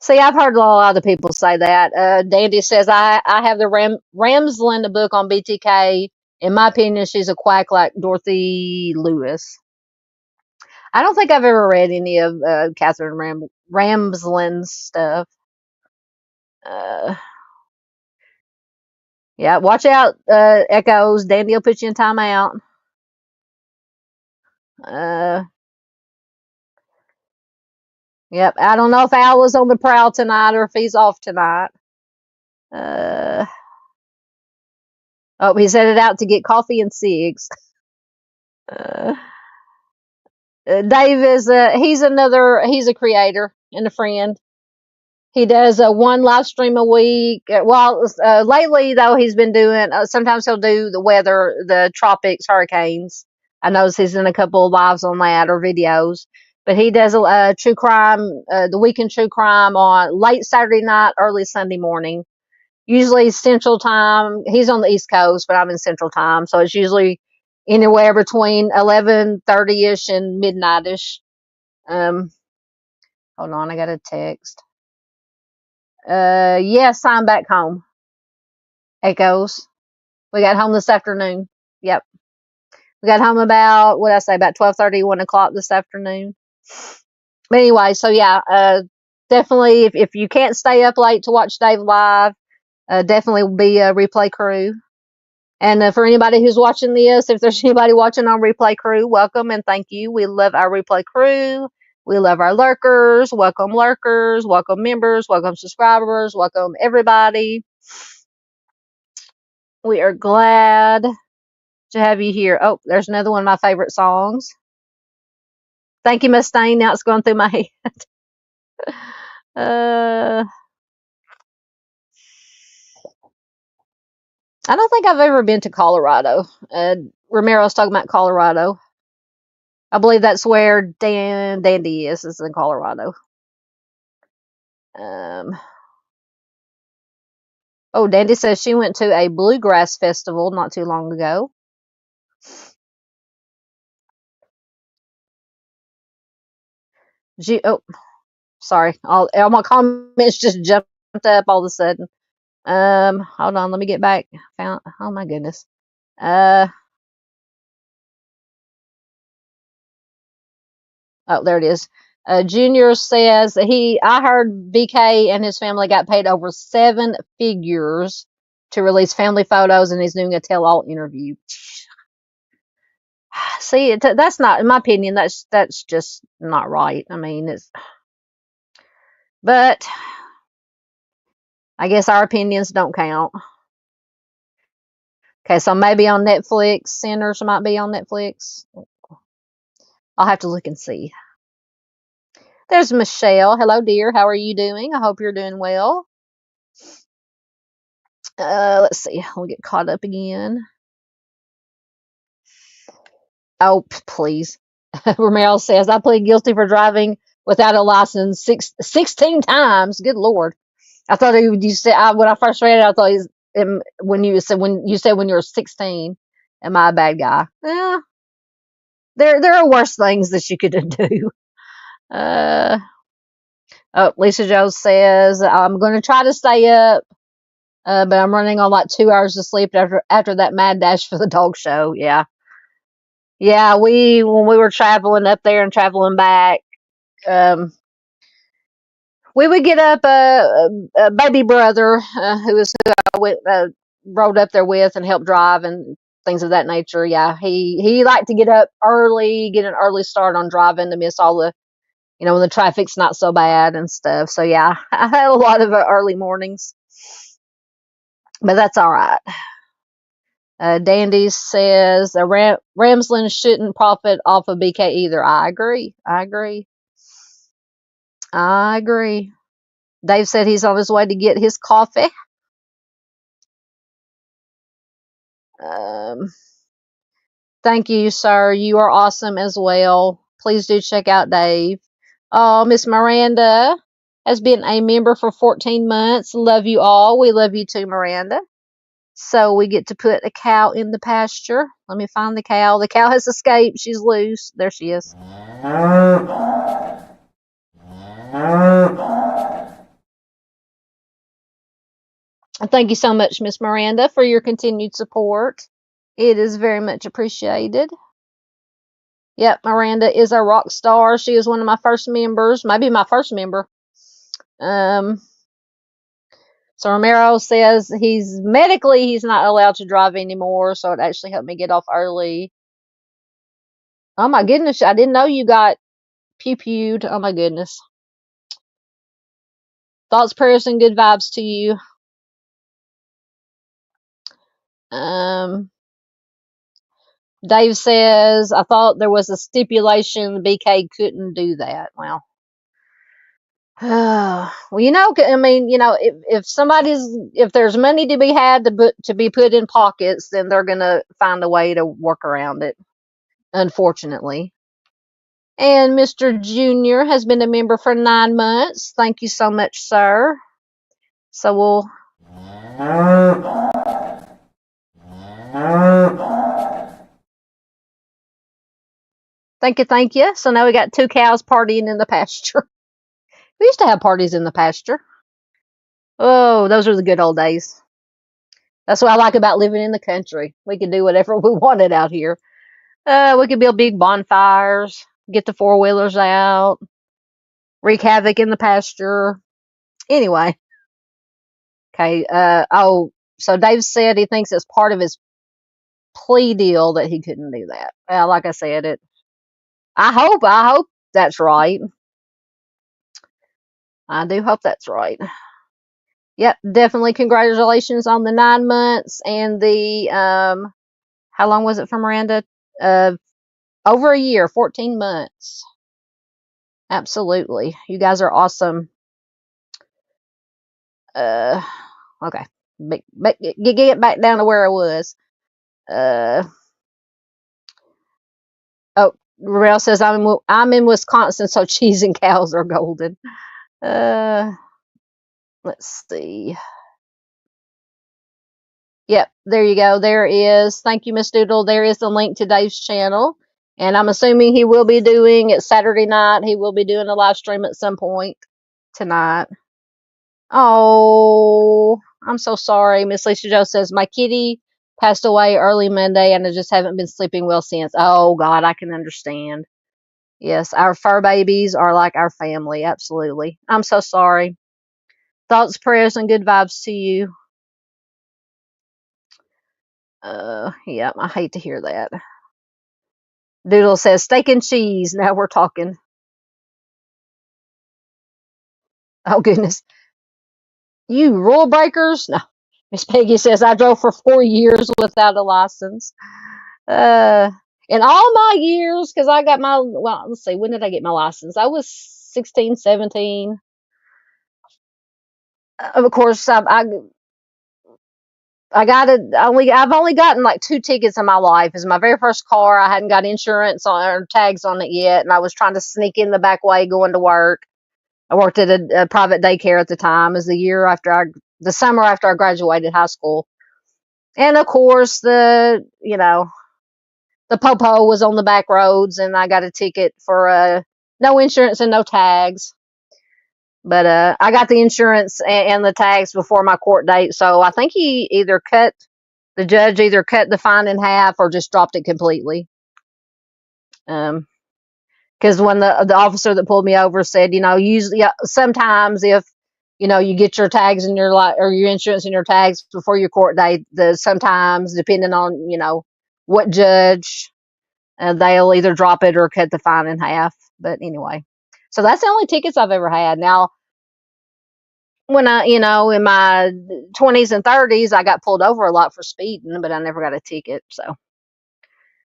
See, I've heard a lot of people say that. Dandy says I have the Ramsland book on BTK. In my opinion, she's a quack like Dorothy Lewis. I don't think I've ever read any of Catherine Ramsland's stuff. Uh, yeah, watch out, Echoes. Dandy will put you in timeout. Uh, yep, I don't know if Al is on the prowl tonight or if he's off tonight. Uh, oh, he's headed out to get coffee and cigs. Uh, Dave is he's he's a creator and a friend. He does one live stream a week. Lately though he's been doing. Sometimes he'll do the weather, the tropics, hurricanes. I notice he's in a couple of lives on that or videos. But he does a true crime, the weekend true crime on late Saturday night, early Sunday morning. Usually Central Time. He's on the East Coast, but I'm in Central Time, so it's usually anywhere between 11:30 ish and midnight ish. Um, hold on, I got a text. Yes, I'm back home. Echoes. We got home this afternoon. Yep. We got home about, what did I say, about 12:30, 1 o'clock this afternoon. But anyway, so yeah, definitely if you can't stay up late to watch Dave live, definitely be a replay crew. And for anybody who's watching this, if there's anybody watching on replay crew, welcome and thank you. We love our replay crew. We love our lurkers. Welcome lurkers. Welcome members. Welcome subscribers. Welcome everybody. We are glad to have you here. Oh, there's another one of my favorite songs. Thank you, Mustaine. Now it's going through my head. I don't think I've ever been to Colorado. Romero's talking about Colorado. I believe that's where Dandy is in Colorado. Oh, Dandy says she went to a bluegrass festival not too long ago. Oh, sorry. All my comments just jumped up all of a sudden. Hold on, let me get back. Oh my goodness. Oh, there it is. Junior says I heard BK and his family got paid over 7 figures to release family photos, and he's doing a tell-all interview. See, that's not, in my opinion, that's just not right. I mean, but I guess our opinions don't count. Okay, so maybe on Netflix, Sinners might be on Netflix. I'll have to look and see. There's Michelle. Hello, dear. How are you doing? I hope you're doing well. Let's see. We'll get caught up again. Oh, please. Romero says, I plead guilty for driving without a license 16 times. Good Lord. I thought you said, when I first read it, I thought when you said when you were 16, am I a bad guy? Yeah. There are worse things that you could do. Oh, Lisa Joe says, I'm going to try to stay up, but I'm running on like 2 hours of sleep after that mad dash for the dog show. Yeah. Yeah, when we were traveling up there and traveling back, we would get up a baby brother who I rode up there with and helped drive and things of that nature. Yeah, he liked to get up early, get an early start on driving to miss all the, when the traffic's not so bad and stuff. So yeah, I had a lot of early mornings, but that's all right. Dandy says Ramsland shouldn't profit off of BK either. I agree. Dave said he's on his way to get his coffee. Thank you, sir. You are awesome as well. Please do check out Dave. Oh, Miss Miranda. has been a member for 14 months. Love you all. We love you too, Miranda. So we get to put a cow in the pasture. Let me find the cow. The cow has escaped. She's loose. There she is. Thank you so much, Miss Miranda, for your continued support. It is very much appreciated. Yep, Miranda is a rock star. She is one of my first members, maybe my first member. So Romero says he's not allowed to drive anymore, so it actually helped me get off early. Oh my goodness, I didn't know you got pew-pewed. Oh my goodness. Thoughts, prayers, and good vibes to you. Dave says, I thought there was a stipulation BK couldn't do that. Well, you know, I mean, you know, if there's money to be had to be put in pockets, then they're gonna find a way to work around it, unfortunately. And Mr. Junior has been a member for 9 months. Thank you so much, sir. So we'll thank you. So now we got 2 cows partying in the pasture. We used to have parties in the pasture. Oh, those were the good old days. That's what I like about living in the country. We could do whatever we wanted out here. We could build big bonfires, get the 4-wheelers out, wreak havoc in the pasture. Anyway. Okay. So Dave said he thinks it's part of his plea deal that he couldn't do that. Well, like I said, I hope that's right. I do hope that's right. Yep, definitely congratulations on the 9 months and the how long was it for Miranda? Over a year, 14 months. Absolutely. You guys are awesome. Okay. Get back down to where I was. Oh, Rael says I'm in Wisconsin, so cheese and cows are golden. Let's see. Yep, there you go. There is. Thank you, Miss Doodle. There is the link to Dave's channel. And I'm assuming he will be doing it Saturday night. He will be doing a live stream at some point tonight. Oh, I'm so sorry. Miss Lisa Joe says, my kitty passed away early Monday and I just haven't been sleeping well since. Oh, God, I can understand. Yes, our fur babies are like our family. Absolutely. I'm so sorry. Thoughts, prayers, and good vibes to you. Yeah, I hate to hear that. Doodle says, steak and cheese. Now we're talking. Oh, goodness. You rule breakers? No. Miss Peggy says, I drove for 4 years without a license. In all my years, because I got let's see, when did I get my license? I was 16, 17. Of course, I've only gotten like 2 tickets in my life. It's my very first car. I hadn't got insurance or tags on it yet, and I was trying to sneak in the back way going to work. I worked at a private daycare at the time. It was the summer after I graduated high school. And of course, the popo was on the back roads, and I got a ticket for no insurance and no tags. But I got the insurance and the tags before my court date, so I think the judge either cut the fine in half or just dropped it completely. Because when the officer that pulled me over said, usually sometimes if you get your tags and or your insurance and your tags before your court date, sometimes depending on what judge, they'll either drop it or cut the fine in half. But anyway, so that's the only tickets I've ever had. Now, when in my 20s and 30s, I got pulled over a lot for speeding, but I never got a ticket. So,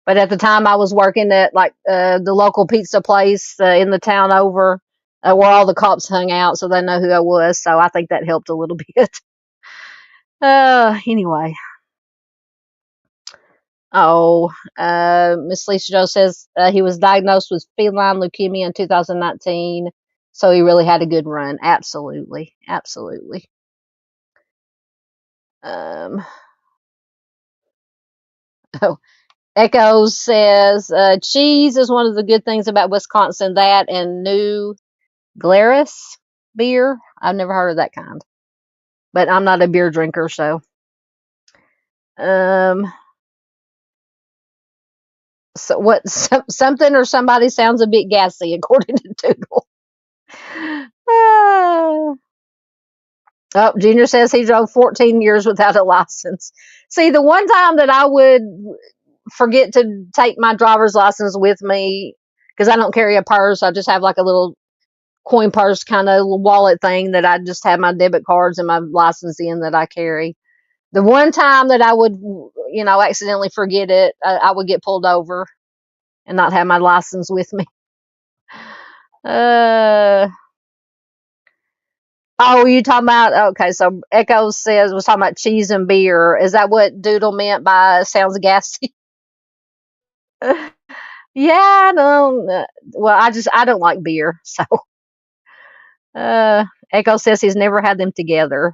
but at the time I was working at the local pizza place in the town over where all the cops hung out, so they know who I was. So I think that helped a little bit. Anyway. Oh, Miss Lisa Joe says he was diagnosed with feline leukemia in 2019. So he really had a good run. Absolutely. Absolutely. Um, oh, Echo says, cheese is one of the good things about Wisconsin. That and New Glarus beer. I've never heard of that kind, but I'm not a beer drinker, so. Um, so what? Something or somebody sounds a bit gassy, according to Doodle. Ah. Oh, Junior says he drove 14 years without a license. See, the one time that I would forget to take my driver's license with me, because I don't carry a purse, I just have like a little coin purse kind of wallet thing that I just have my debit cards and my license in that I carry. The one time that I would, accidentally forget it, I would get pulled over and not have my license with me. Uh, oh, you talking about, okay, so Echo says, was talking about cheese and beer. Is that what Doodle meant by sounds gassy? Yeah, I don't, well, I don't like beer, so, Echo says he's never had them together.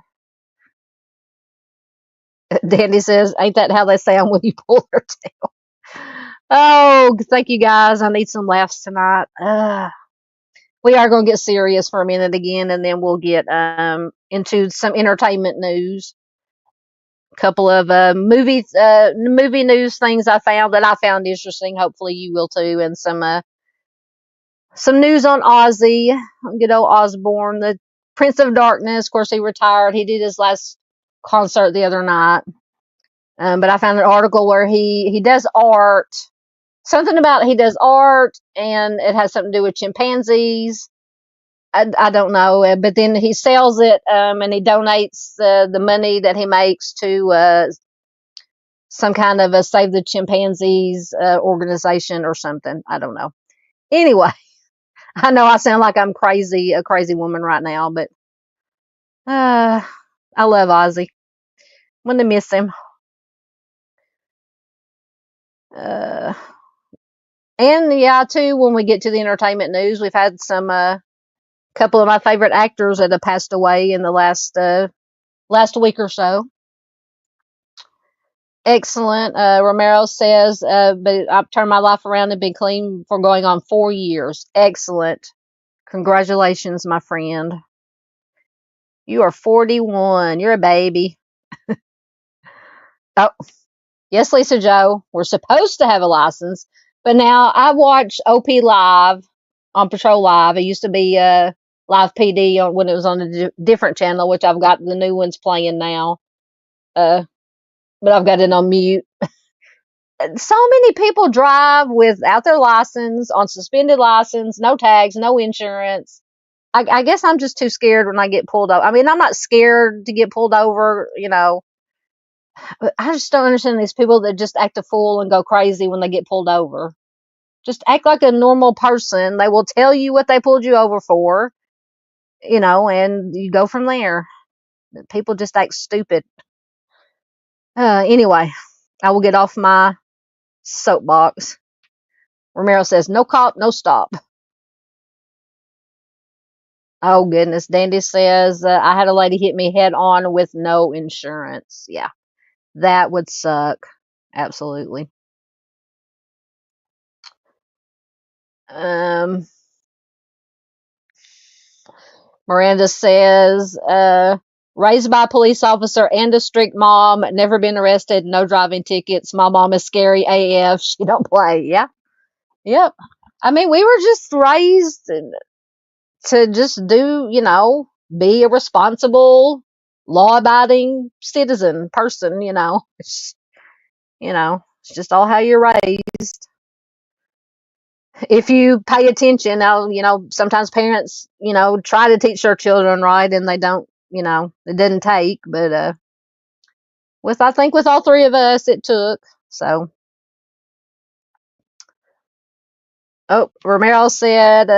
Danny says, ain't that how they sound when you pull their tail? Oh, thank you guys. I need some laughs tonight. We are going to get serious for a minute again, and then we'll get into some entertainment news. A couple of movie news things I found that I found interesting. Hopefully you will too, and some news on Ozzy, good old Osbourne, the Prince of Darkness. Of course, he retired. He did his last concert the other night. But I found an article where he does art. Something about he does art, and it has something to do with chimpanzees. I don't know, but then he sells it, and he donates the money that he makes to some kind of a Save the Chimpanzees organization or something. I don't know. Anyway, I know I sound like I'm a crazy woman right now, but I love Ozzy. I'm gonna miss him. Uh, and yeah, too, when we get to the entertainment news, we've had some couple of my favorite actors that have passed away in the last week or so. Excellent. Romero says, but I've turned my life around and been clean for going on 4 years. Excellent. Congratulations, my friend. You are 41. You're a baby. Oh, yes, Lisa Joe. We're supposed to have a license, but now I watch OP Live on Patrol Live. It used to be Live PD when it was on a different channel, which I've got the new ones playing now. But I've got it on mute. So many people drive without their license, on suspended license, no tags, no insurance. I guess I'm just too scared when I get pulled over. I mean, I'm not scared to get pulled over, but I just don't understand these people that just act a fool and go crazy when they get pulled over. Just act like a normal person. They will tell you what they pulled you over for, and you go from there. People just act stupid. Anyway, I will get off my soapbox. Romero says, no cop, no stop. Oh, goodness. Dandy says, I had a lady hit me head on with no insurance. Yeah, that would suck. Absolutely. Um, Miranda says, raised by a police officer and a strict mom, never been arrested, no driving tickets. My mom is scary AF. She don't play. Yeah. Yep. I mean, we were just raised to just be a responsible, law abiding citizen person, it's just all how you're raised. If you pay attention, now, sometimes parents, try to teach their children right and they don't, it doesn't take, but, I think with all three of us, it took, so. Oh, Romero said,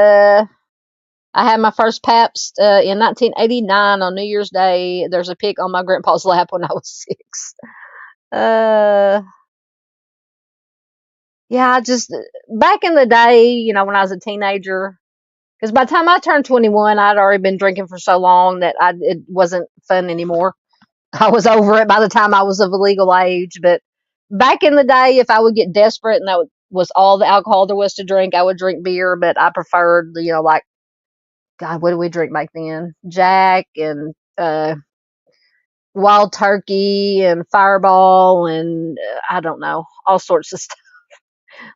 I had my first Pabst in 1989 on New Year's Day. There's a pic on my grandpa's lap when I was 6. Yeah, just back in the day, when I was a teenager, Because by the time I turned 21, I'd already been drinking for so long that it wasn't fun anymore. I was over it by the time I was of a legal age. But back in the day, if I would get desperate and that was all the alcohol there was to drink, I would drink beer. But I preferred, like, God, what did we drink back then? Jack and Wild Turkey and Fireball and I don't know, all sorts of stuff,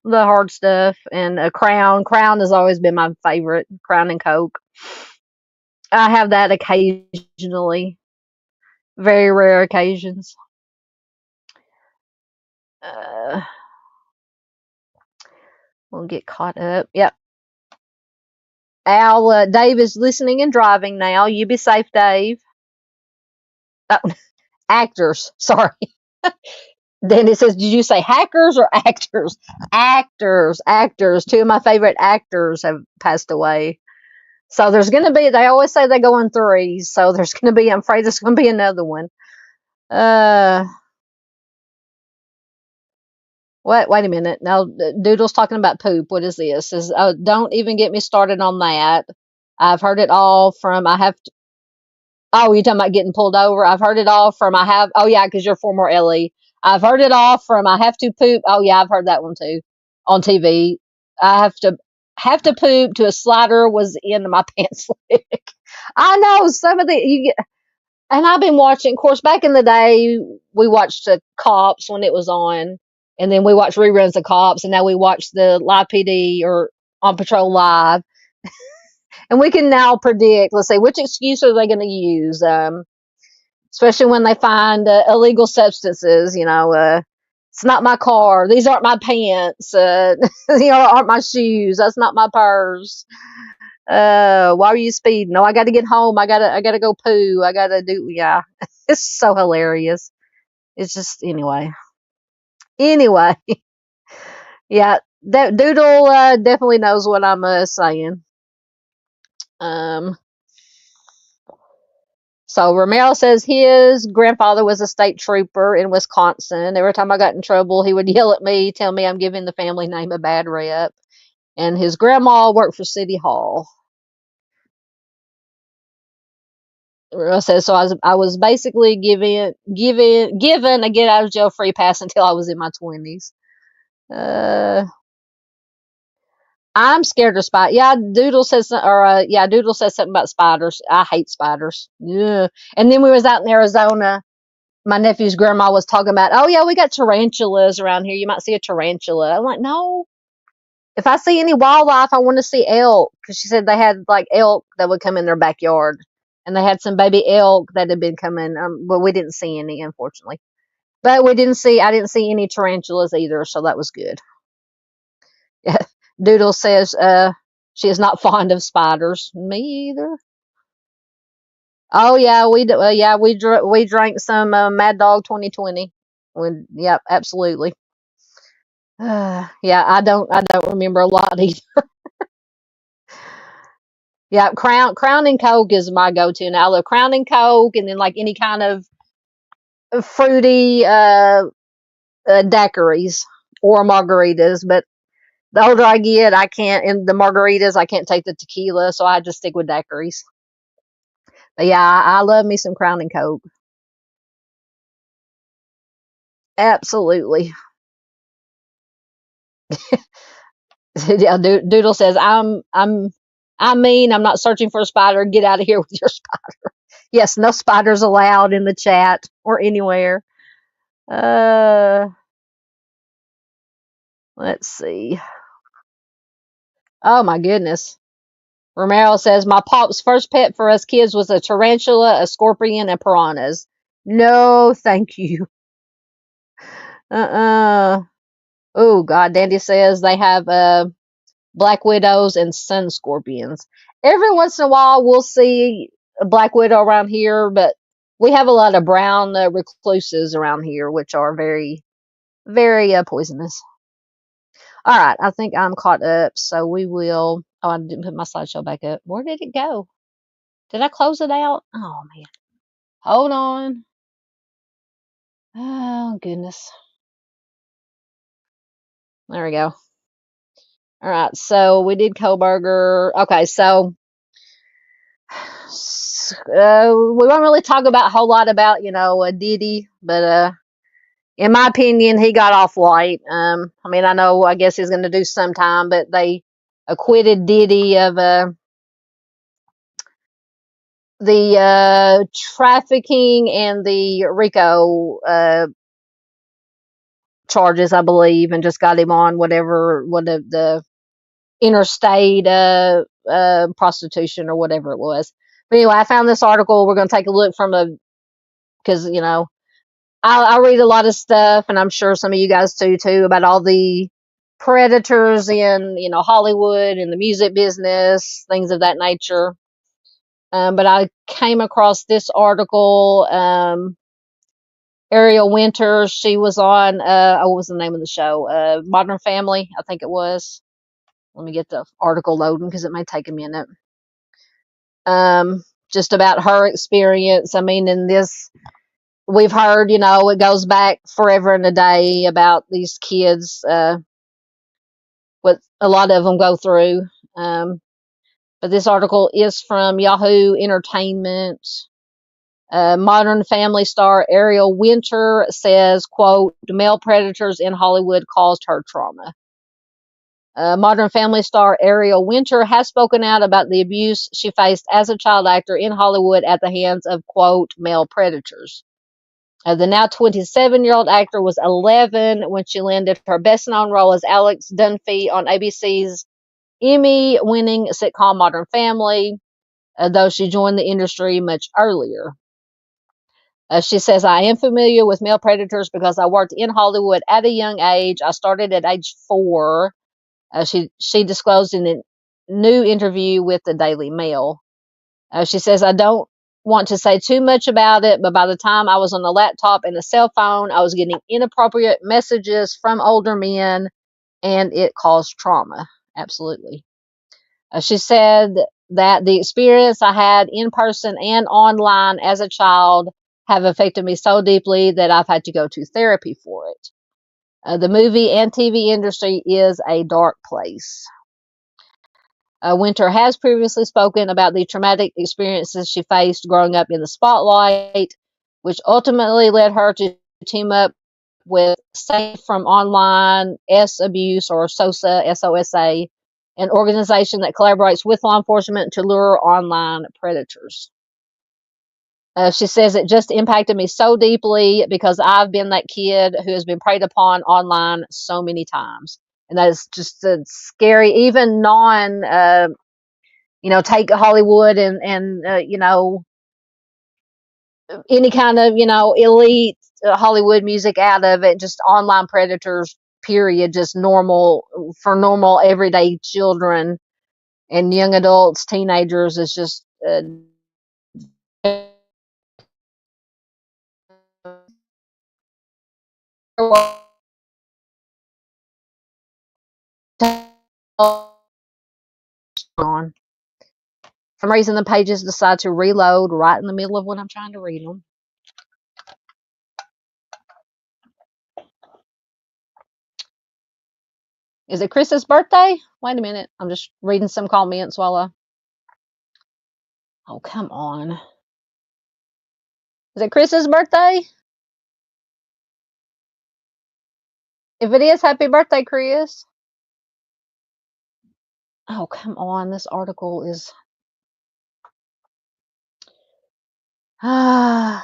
the hard stuff. And a Crown. Crown has always been my favorite. Crown and Coke. I have that occasionally, very rare occasions. Uh, we'll get caught up. Yep. Al, Dave is listening and driving now. You be safe, Dave. Oh, actors. Sorry. Then it says, did you say hackers or actors? Actors, actors. Two of my favorite actors have passed away. So there's going to be, they always say they go in threes. So there's going to be, I'm afraid there's going to be another one. Wait a minute. Now, Doodle's talking about poop. What is this? Don't even get me started on that. I've heard it all from, oh, you're talking about getting pulled over? I've heard it all from, oh yeah, because you're former Ellie. I've heard it all from, I have to poop. Oh yeah, I've heard that one too on TV. I have to poop to a slider was in my pants leg. I know some of and I've been watching, of course, back in the day, we watched Cops when it was on, and then we watched reruns of Cops, and now we watch the Live PD or On Patrol Live. And we can now predict, let's say, which excuse are they going to use, especially when they find illegal substances, it's not my car, these aren't my pants, aren't my shoes, that's not my purse. Why are you speeding? No, I got to get home. I gotta go poo. I gotta do. Yeah, it's so hilarious. It's just anyway. Yeah, that Doodle definitely knows what I'm saying. Um, so Romero says his grandfather was a state trooper in Wisconsin. Every time I got in trouble, he would yell at me, tell me I'm giving the family name a bad rep. And his grandma worked for City Hall. Says so. I was basically given a get out of jail free pass until I was in my 20s. Uh, I'm scared of spiders. Yeah, Doodle says something about spiders. I hate spiders. Yeah. And then we was out in Arizona. My nephew's grandma was talking about, oh yeah, we got tarantulas around here. You might see a tarantula. I'm like, no. If I see any wildlife, I want to see elk, because she said they had like elk that would come in their backyard, and they had some baby elk that had been coming. But we didn't see any, unfortunately. But I didn't see any tarantulas either, so that was good. Doodle says she is not fond of spiders. Me either. Oh yeah, we drank some Mad Dog 2020. Yep, absolutely. Yeah, I don't remember a lot either. Yeah, Crown and Coke is my go-to now. I love Crown and Coke, and then like any kind of fruity daiquiris or margaritas. But the older I get, I can't. In the margaritas, I can't take the tequila, so I just stick with daiquiris. But yeah, I love me some Crown and Coke. Absolutely. Yeah, Doodle says I mean, I'm not searching for a spider. Get out of here with your spider. Yes, no spiders allowed in the chat or anywhere. Uh, let's see. Oh my goodness. Romero says my pop's first pet for us kids was a tarantula, a scorpion, and piranhas. No, thank you. Uh-uh. Oh God, Dandy says they have black widows and sun scorpions. Every once in a while, we'll see a black widow around here, but we have a lot of brown recluses around here, which are very, very poisonous. All right, I think I'm caught up, so we will. Oh, I didn't put my slideshow back up. Where did it go? Did I close it out? Oh man, hold on. Oh goodness. There we go. All right, so we did Kohburger. Okay, so we won't really talk about a whole lot about Diddy, but in my opinion, he got off light. I mean, I guess he's going to do some time, but they acquitted Diddy of the trafficking and the RICO charges, I believe, and just got him on whatever the interstate prostitution or whatever it was. But anyway, I found this article. We're going to take a look from because I read a lot of stuff, and I'm sure some of you guys do too, about all the predators in Hollywood and the music business, things of that nature. But I came across this article. Ariel Winter, she was on. What was the name of the show? Modern Family, I think it was. Let me get the article loading because it may take a minute. Just about her experience. I mean, in this, we've heard, it goes back forever and a day about these kids, what a lot of them go through. But this article is from Yahoo Entertainment. Modern Family star Ariel Winter says, quote, male predators in Hollywood caused her trauma. Modern Family star Ariel Winter has spoken out about the abuse she faced as a child actor in Hollywood at the hands of, quote, male predators. The now 27-year-old actor was 11 when she landed her best-known role as Alex Dunphy on ABC's Emmy-winning sitcom Modern Family, though she joined the industry much earlier. She says, I am familiar with male predators because I worked in Hollywood at a young age. I started at age 4. She disclosed in a new interview with the Daily Mail. She says, I don't want to say too much about it, but by the time I was on a laptop and a cell phone, I was getting inappropriate messages from older men, and it caused trauma. Absolutely. She said that the experience I had in person and online as a child have affected me so deeply that I've had to go to therapy for it. The movie and TV industry is a dark place. Winter has previously spoken about the traumatic experiences she faced growing up in the spotlight, which ultimately led her to team up with Safe from Online Abuse, or SOSA, SOSA, an organization that collaborates with law enforcement to lure online predators. She says it just impacted me so deeply because I've been that kid who has been preyed upon online so many times. And that is just scary, even take Hollywood and any kind of, elite Hollywood music out of it, just online predators, period, just for normal everyday children and young adults, teenagers, is just on. For some reason, the pages decide to reload right in the middle of when I'm trying to read them. Is it Chris's birthday? Wait a minute. I'm just reading some comments while I... Oh, come on. Is it Chris's birthday? If it is, happy birthday, Chris. Oh, come on. This article is... Hold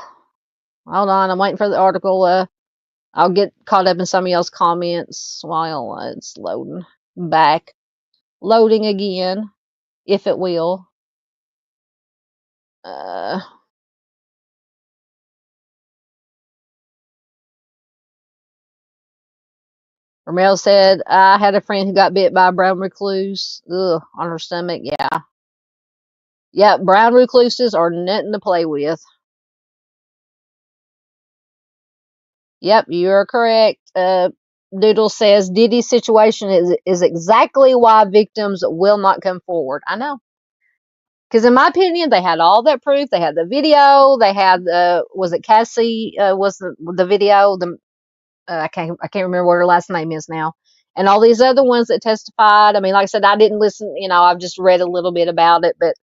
on. I'm waiting for the article. I'll get caught up in some of y'all's comments while it's loading. Back. Loading again, if it will. Ramel said, I had a friend who got bit by a brown recluse. Ugh, on her stomach. Yeah. Yeah, brown recluses are nothing to play with. Yep, you're correct. Doodle says, Diddy's situation is exactly why victims will not come forward. I know. Because in my opinion, they had all that proof. They had the video. They had, was it Cassie, was the video? I can't remember what her last name is now. and all these other ones that testified. I mean, like I said, I didn't listen, I've just read a little bit about it, but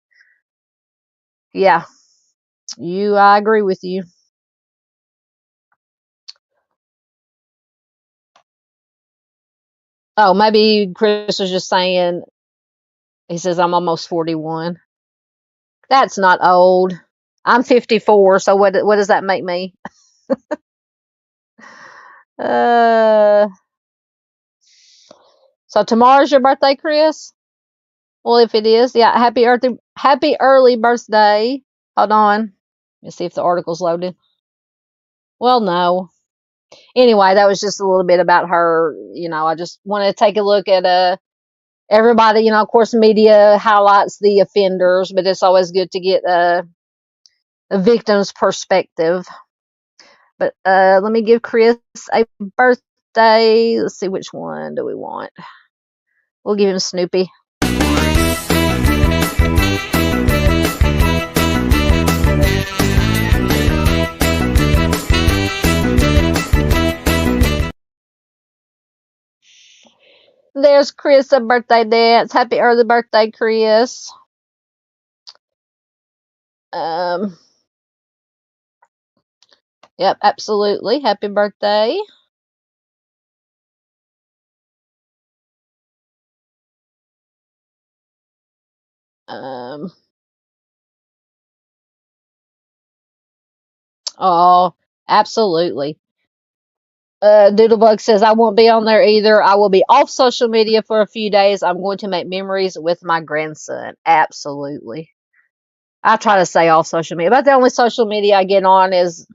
yeah, I agree with you. Oh, maybe Chris was just saying, he says, I'm almost 41. That's not old. I'm 54, so what does that make me? Uh, so tomorrow's your birthday, Chris? Well, if it is, yeah, happy early birthday. Hold on. Let's see if the article's loaded. Well, no. Anyway, that was just a little bit about her. I just wanted to take a look at everybody. Of course, media highlights the offenders, but it's always good to get a victim's perspective. But let me give Chris a birthday. Let's see, which one do we want? We'll give him Snoopy. There's Chris, a birthday dance. Happy early birthday, Chris. Um, yep, absolutely. Happy birthday. Um, oh, absolutely. Doodlebug says, I won't be on there either. I will be off social media for a few days. I'm going to make memories with my grandson. Absolutely. I try to stay off social media, but the only social media I get on is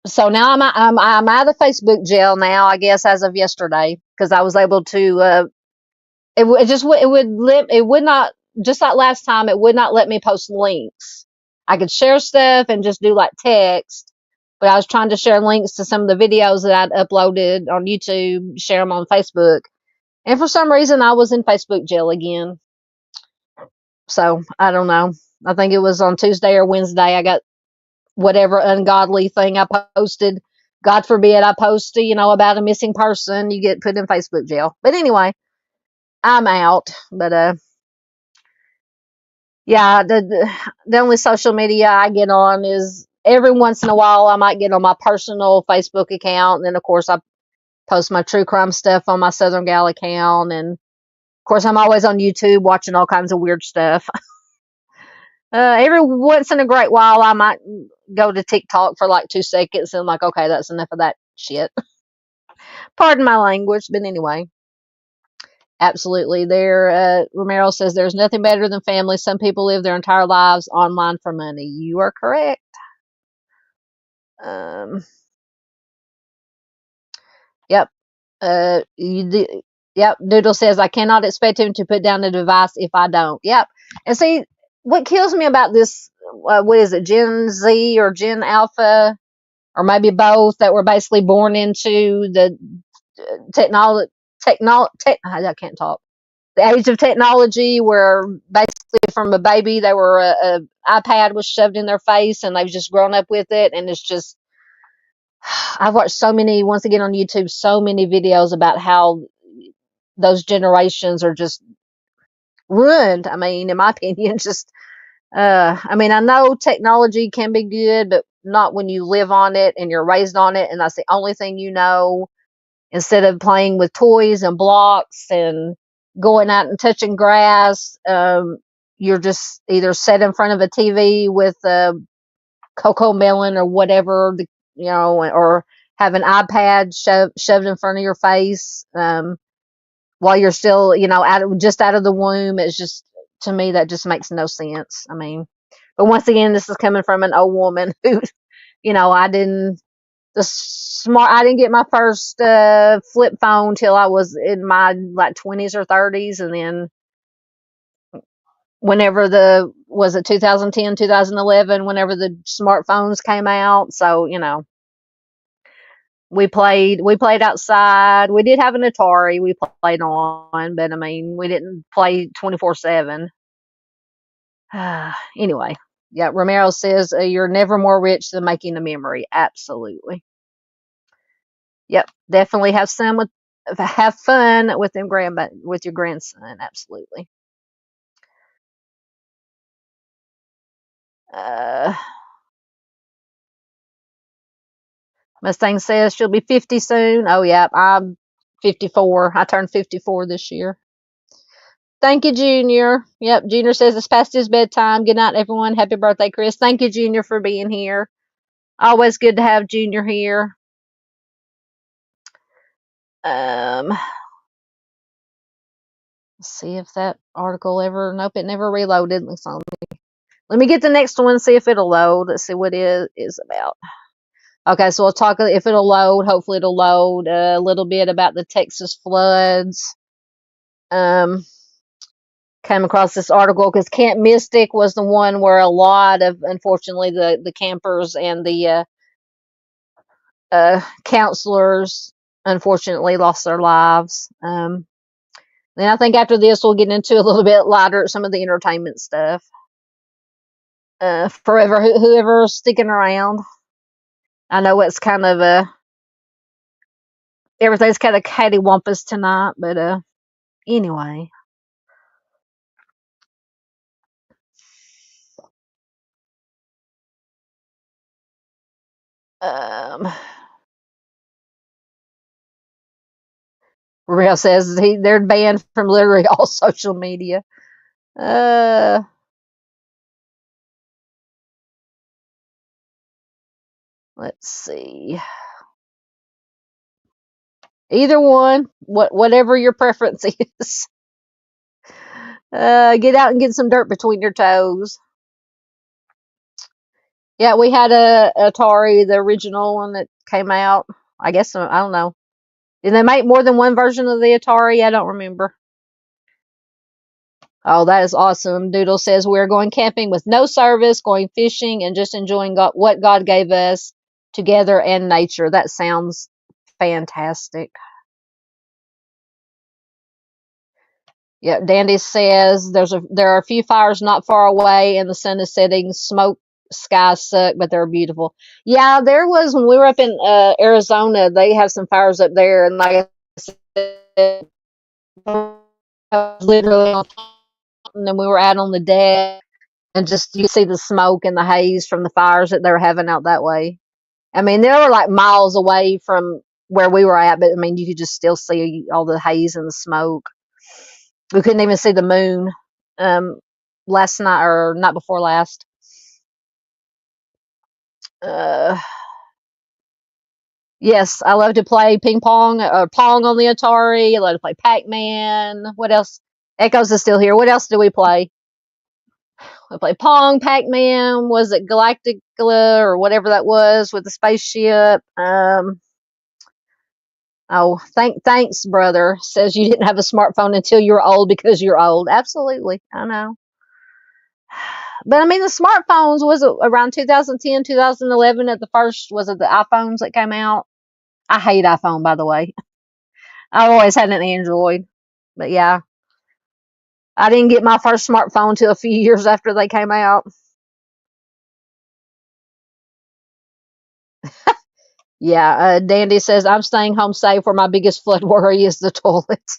so now I'm out of Facebook jail now, I guess, as of yesterday, because I was able to it would not, just like last time, it would not let me post links. I could share stuff and just do like text, but I was trying to share links to some of the videos that I'd uploaded on YouTube, share them on Facebook, and for some reason I was in Facebook jail again. So I don't know. I think it was on Tuesday or Wednesday. I got whatever ungodly thing I posted. God forbid I post, about a missing person, you get put in Facebook jail. But anyway, I'm out. But yeah, the only social media I get on is every once in a while I might get on my personal Facebook account, and then of course I post my true crime stuff on my Southern Gal account, and of course I'm always on YouTube watching all kinds of weird stuff. Every once in a great while I might go to TikTok for like 2 seconds, and I'm like, okay, that's enough of that shit. Pardon my language, but anyway. Absolutely. Romero says there's nothing better than family. Some people live their entire lives online for money. You are correct. Um, yep. Yep. Doodle says I cannot expect him to put down the device if I don't. Yep. And see, what kills me about this, what is it, Gen Z or Gen Alpha, or maybe both, that were basically born into the technology, I can't talk, the age of technology, where basically from a baby they were a iPad was shoved in their face and they've just grown up with it, and it's just, I've watched so many, once again on YouTube, so many videos about how those generations are just ruined. I mean, in my opinion, just I mean, I know technology can be good, but not when you live on it and you're raised on it and that's the only thing you know, instead of playing with toys and blocks and going out and touching grass. You're just either set in front of a TV with a cocoa melon or whatever, or have an iPad shoved in front of your face, while you're still, out of the womb. It's just, to me, that just makes no sense. I mean, but once again, this is coming from an old woman who, I didn't I didn't get my first flip phone till I was in my like 20s or 30s, and then whenever was it 2010, 2011, whenever the smartphones came out. So, we played outside. We did have an Atari we played on, but I mean, we didn't play 24/7. Anyway, yeah, Romero says you're never more rich than making a memory. Absolutely. Yep, definitely have some with have fun with them with your grandson. Absolutely. Uh, Mustang says she'll be 50 soon. Oh yeah, I'm 54. I turned 54 this year. Thank you, Junior. Yep, Junior says it's past his bedtime. Good night, everyone. Happy birthday, Chris. Thank you, Junior, for being here. Always good to have Junior here. Let's see if that article ever. Nope, it never reloaded. Let me get the next one. See if it'll load. Let's see what it is about. Okay, so we'll talk if it'll load. Hopefully, it'll load a little bit about the Texas floods. Came across this article because Camp Mystic was the one where a lot of, unfortunately, the campers and the counselors, unfortunately, lost their lives. Then I think after this, we'll get into a little bit lighter, some of the entertainment stuff. Forever, whoever's sticking around. I know it's kind of everything's kind of cattywampus tonight, but anyway. Um, Real says they're banned from literally all social media. Let's see. Either one, whatever your preference is. Get out and get some dirt between your toes. Yeah, we had a Atari, the original one that came out. I guess I don't know. Did they make more than one version of the Atari? I don't remember. Oh, that is awesome. Doodle says we're going camping with no service, going fishing, and just enjoying what God gave us together and nature. That sounds fantastic. Yeah, Dandy says there are a few fires not far away, and the sun is setting. Smoke skies suck, but they're beautiful. Yeah, there was when we were up in Arizona. They have some fires up there, and like I said, literally, and then we were out on the deck, and just you see the smoke and the haze from the fires that they were having out that way. I mean, they were like miles away from where we were at, but I mean, you could just still see all the haze and the smoke. We couldn't even see the moon last night or night before last. Uh, yes, I love to play ping pong or pong on the Atari. I love to play Pac-Man. What else? Echoes is still here. What else do we play? We play Pong, Pac-Man. Was it Galactica or whatever that was with the spaceship? Oh, thanks, brother. Says you didn't have a smartphone until you were old because you're old. Absolutely, I know. But I mean, the smartphones was around 2010, 2011 at the first. Was it the iPhones that came out? I hate iPhone, by the way. I always had an Android, but yeah, I didn't get my first smartphone until a few years after they came out. Yeah, Dandy says I'm staying home safe. Where my biggest flood worry is the toilet.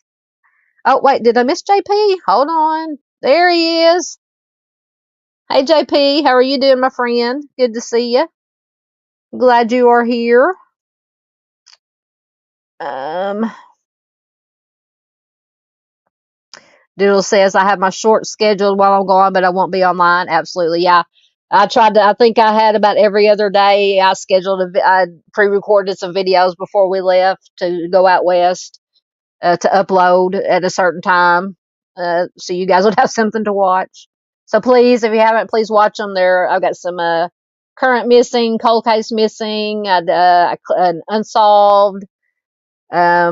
Oh wait, did I miss JP? Hold on, there he is. Hey JP, how are you doing, my friend? Good to see you. Glad you are here. Um, Doodle says I have my short scheduled while I'm gone, but I won't be online. Absolutely, yeah. I tried to. I think I had about every other day. I pre-recorded some videos before we left to go out west to upload at a certain time, so you guys would have something to watch. So please, if you haven't, please watch them. There, I've got some current missing, cold case missing, an unsolved. I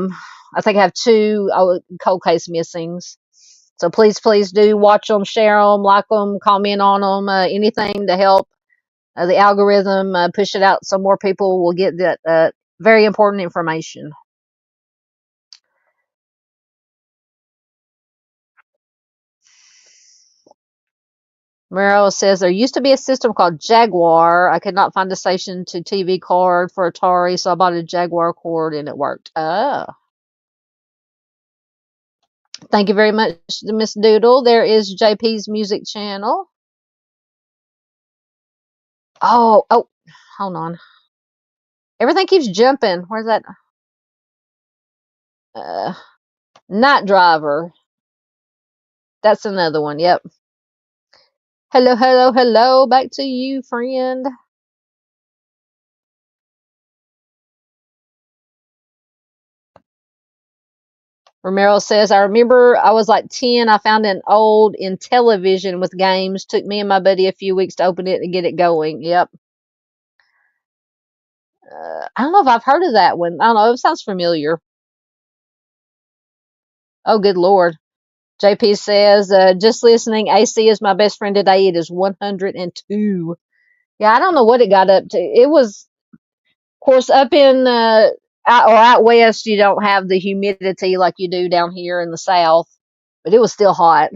think I have two cold case missings. So please do watch them, share them, like them, comment on them, anything to help the algorithm push it out so more people will get that very important information. Meryl says there used to be a system called Jaguar. I could not find a station to TV card for Atari, so I bought a Jaguar cord and it worked. Oh. Thank you very much, Miss Doodle. There is JP's music channel. Oh, hold on. Everything keeps jumping. Where's that? Uh, Night Driver. That's another one. Yep. Hello, hello, hello. Back to you, friend. Romero says, I remember I was like 10. I found an old Intellivision with games. Took me and my buddy a few weeks to open it and get it going. Yep. I don't know if I've heard of that one. I don't know. It sounds familiar. Oh, good Lord. JP says, just listening. AC is my best friend today. It is 102. Yeah, I don't know what it got up to. It was, of course, up in out west, you don't have the humidity like you do down here in the south, but it was still hot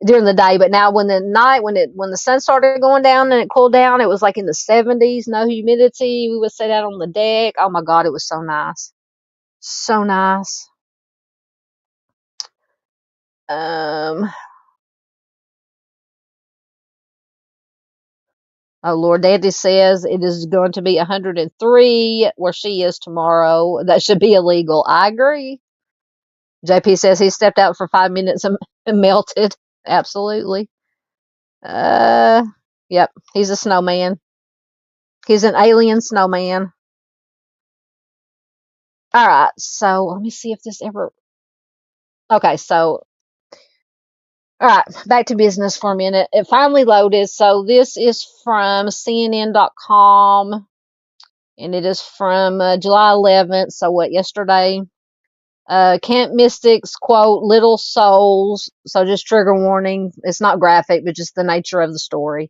during the day. But now, when the night, when the sun started going down and it cooled down, it was like in the 70s, no humidity. We would sit out on the deck. Oh my God, it was so nice, so nice. Um, Oh Lord, Daddy says it is going to be 103 where she is tomorrow. That should be illegal. I agree. JP says he stepped out for 5 minutes and melted. Absolutely. Uh, yep. He's a snowman. He's an alien snowman. All right. So let me see if this ever. Okay. So, all right. Back to business for a minute. It finally loaded. So this is from CNN.com and it is from July 11th. So what, yesterday? Camp Mystics quote little souls. So just trigger warning. It's not graphic, but just the nature of the story.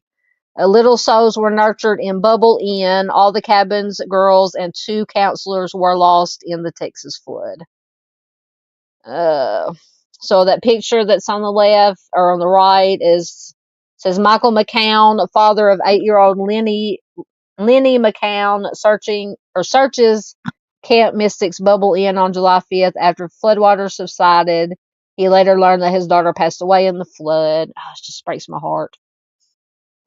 Little souls were nurtured in Bubble Inn. All the cabin's girls and 2 counselors were lost in the Texas flood. Uh, so that picture that's on the left or on the right says Michael McCown, father of 8-year-old Lenny McCown, searches Camp Mystics Bubble Inn on July 5th after floodwaters subsided. He later learned that his daughter passed away in the flood. Oh, it just breaks my heart.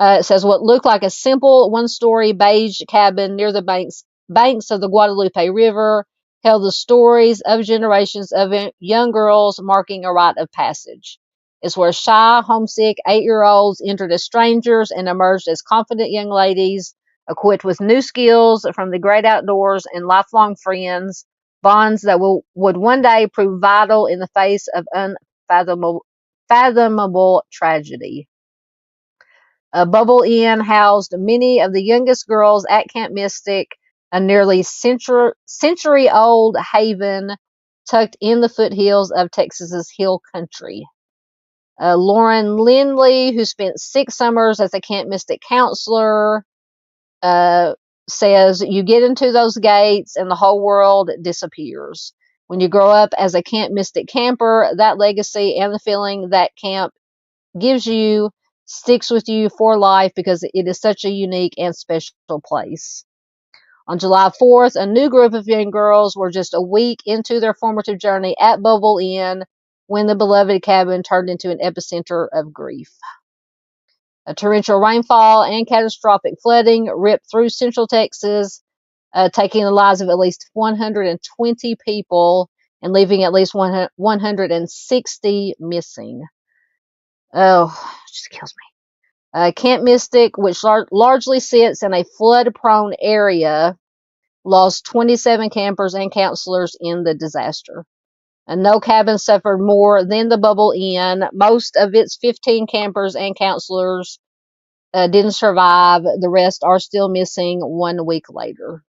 It says what looked like a simple one-story beige cabin near the banks of the Guadalupe River held the stories of generations of young girls marking a rite of passage. It's where shy, homesick 8-year-olds entered as strangers and emerged as confident young ladies, equipped with new skills from the great outdoors and lifelong friends, bonds that would one day prove vital in the face of unfathomable tragedy. Bubble Inn housed many of the youngest girls at Camp Mystic, a nearly century-old haven tucked in the foothills of Texas's hill country. Lauren Lindley, who spent 6 summers as a Camp Mystic counselor, says you get into those gates and the whole world disappears. When you grow up as a Camp Mystic camper, that legacy and the feeling that camp gives you sticks with you for life because it is such a unique and special place. On July 4th, a new group of young girls were just a week into their formative journey at Bubble Inn when the beloved cabin turned into an epicenter of grief. A torrential rainfall and catastrophic flooding ripped through central Texas, taking the lives of at least 120 people and leaving at least 160 missing. Oh, it just kills me. Camp Mystic, which largely sits in a flood-prone area, lost 27 campers and counselors in the disaster. And no cabin suffered more than the Bubble Inn. Most of its 15 campers and counselors didn't survive. The rest are still missing 1 week later.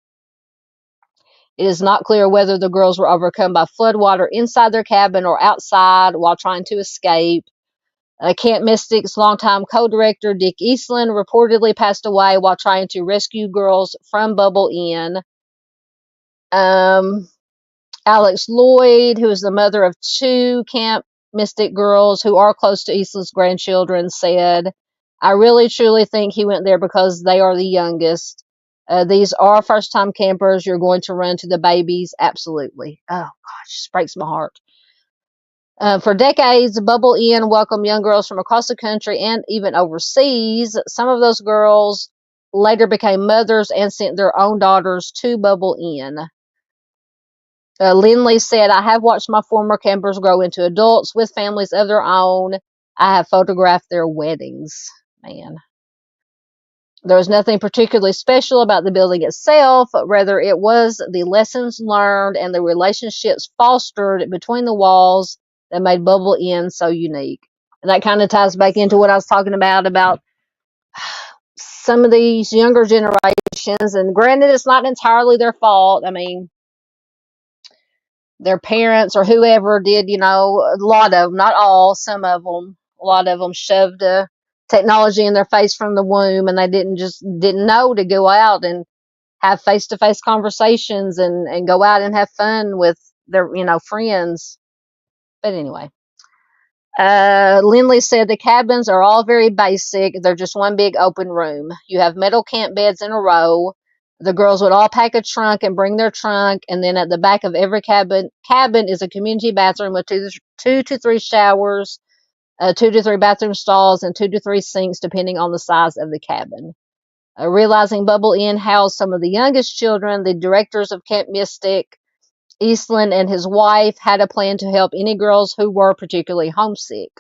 It is not clear whether the girls were overcome by floodwater inside their cabin or outside while trying to escape. Camp Mystic's longtime co-director Dick Eastland reportedly passed away while trying to rescue girls from Bubble Inn. Alex Lloyd, who is the mother of 2 Camp Mystic girls who are close to Eastland's grandchildren, said, I really truly think he went there because they are the youngest. These are first-time campers. You're going to run to the babies. Absolutely. Oh, gosh, just breaks my heart. For decades, Bubble Inn welcomed young girls from across the country and even overseas. Some of those girls later became mothers and sent their own daughters to Bubble Inn. Lindley said, I have watched my former campers grow into adults with families of their own. I have photographed their weddings. Man. There was nothing particularly special about the building itself, rather it was the lessons learned and the relationships fostered between the walls that made Bubble Inn so unique. And that kind of ties back into what I was talking about some of these younger generations. And granted, it's not entirely their fault. I mean, their parents or whoever did, a lot of them, not all, some of them, a lot of them shoved technology in their face from the womb, and they didn't know to go out and have face-to-face conversations and go out and have fun with their, friends. But anyway, Lindley said the cabins are all very basic. They're just one big open room. You have metal camp beds in a row. The girls would all pack a trunk and bring their trunk, and then at the back of every cabin is a community bathroom with two to three showers, 2 to 3 bathroom stalls, and 2 to 3 sinks, depending on the size of the cabin. Realizing Bubble Inn housed some of the youngest children, the directors of Camp Mystic, Eastland, and his wife had a plan to help any girls who were particularly homesick.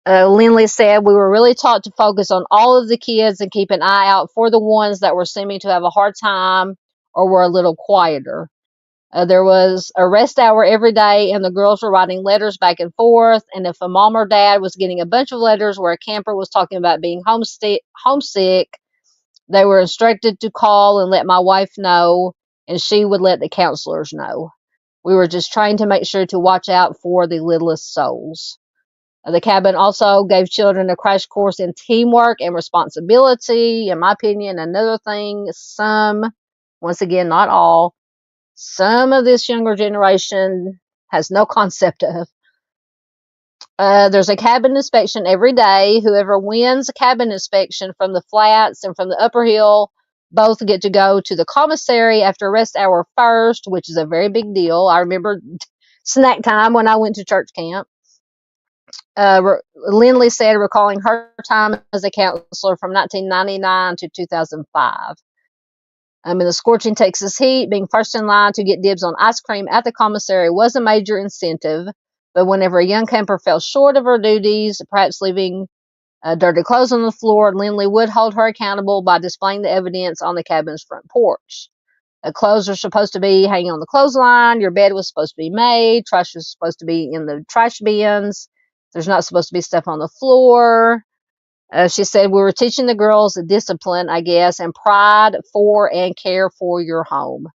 Lindley said, we were really taught to focus on all of the kids and keep an eye out for the ones that were seeming to have a hard time or were a little quieter. There was a rest hour every day, and the girls were writing letters back and forth. And if a mom or dad was getting a bunch of letters where a camper was talking about being homesick, they were instructed to call and let my wife know, and she would let the counselors know. We were just trying to make sure to watch out for the littlest souls. The cabin also gave children a crash course in teamwork and responsibility. In my opinion, another thing, once again, not all, some of this younger generation has no concept of. There's a cabin inspection every day. Whoever wins a cabin inspection from the flats and from the upper hill both get to go to the commissary after rest hour first, which is a very big deal. I remember snack time when I went to church camp. Lindley said, recalling her time as a counselor from 1999 to 2005. In the scorching Texas heat, being first in line to get dibs on ice cream at the commissary was a major incentive. But whenever a young camper fell short of her duties, perhaps leaving dirty clothes on the floor, Lindley would hold her accountable by displaying the evidence on the cabin's front porch. Clothes are supposed to be hanging on the clothesline. Your bed was supposed to be made. Trash was supposed to be in the trash bins. There's not supposed to be stuff on the floor. She said, we were teaching the girls discipline, I guess, and pride for and care for your home.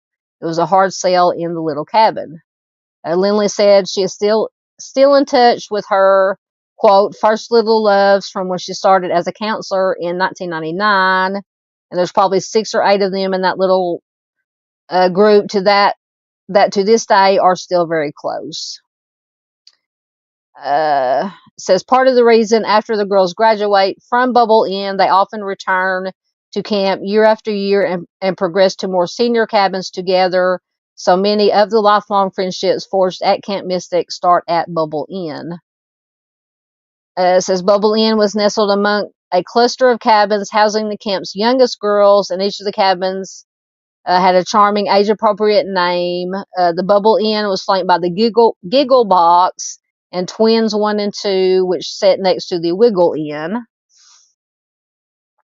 It was a hard sell in the little cabin. Lindley said she is still in touch with her, quote, first little loves from when she started as a counselor in 1999. And there's probably 6 or 8 of them in that little group that to this day are still very close. Says part of the reason after the girls graduate from Bubble Inn, they often return to camp year after year and progress to more senior cabins together. So many of the lifelong friendships forged at Camp Mystic start at Bubble Inn. Says Bubble Inn was nestled among a cluster of cabins housing the camp's youngest girls, and each of the cabins had a charming age-appropriate name. The Bubble Inn was flanked by the Giggle Box and Twins 1 and 2, which sat next to the Wiggle Inn.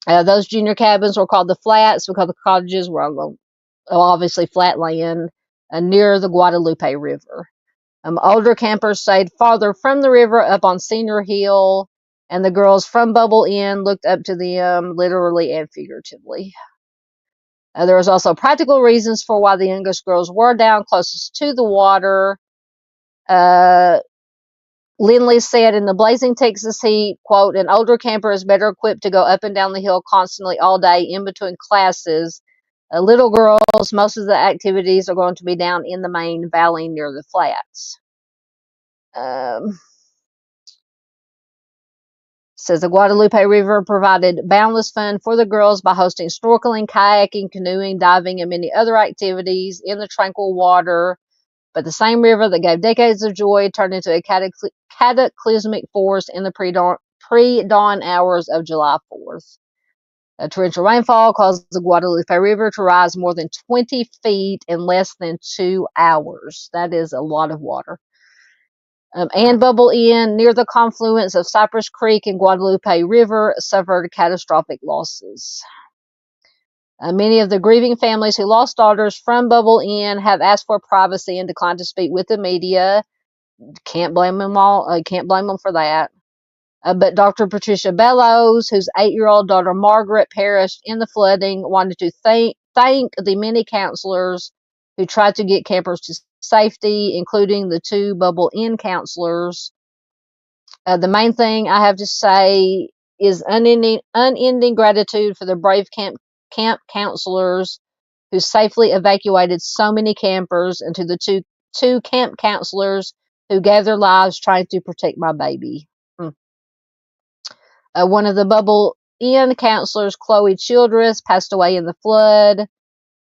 Those junior cabins were called the Flats because the cottages were on obviously flat land near the Guadalupe River. Older campers stayed farther from the river up on Senior Hill, and the girls from Bubble Inn looked up to them literally and figuratively. There was also practical reasons for why the youngest girls were down closest to the water. Lindley said, in the blazing Texas heat, quote, an older camper is better equipped to go up and down the hill constantly all day in between classes. Little girls, most of the activities are going to be down in the main valley near the flats. Says the Guadalupe River provided boundless fun for the girls by hosting snorkeling, kayaking, canoeing, diving, and many other activities in the tranquil water. But the same river that gave decades of joy turned into a cataclysmic force in the pre-dawn hours of July 4th. A torrential rainfall caused the Guadalupe River to rise more than 20 feet in less than 2 hours. That is a lot of water. And Bubble Inn, near the confluence of Cypress Creek and Guadalupe River, suffered catastrophic losses. Many of the grieving families who lost daughters from Bubble Inn have asked for privacy and declined to speak with the media. Can't blame them all. Can't blame them for that. But Dr. Patricia Bellows, whose 8-year-old daughter Margaret perished in the flooding, wanted to thank the many counselors who tried to get campers to safety, including the 2 Bubble Inn counselors. The main thing I have to say is unending gratitude for the brave camp counselors who safely evacuated so many campers, and to the two camp counselors who gave their lives trying to protect my baby. One of the Bubble Inn counselors, Chloe Childress, passed away in the flood.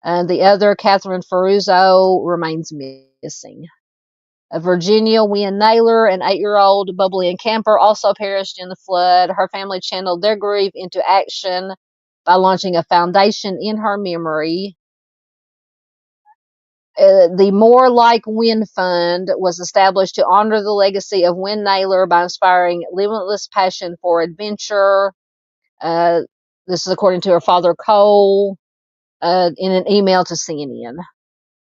The other, Catherine Ferruzzo, remains missing. Virginia Wynn Naylor, an 8-year-old Bubble Inn camper, also perished in the flood. Her family channeled their grief into action by launching a foundation in her memory. The More Like Wynn Fund was established to honor the legacy of Wynn Naylor by inspiring limitless passion for adventure. This is according to her father, Cole, in an email to CNN.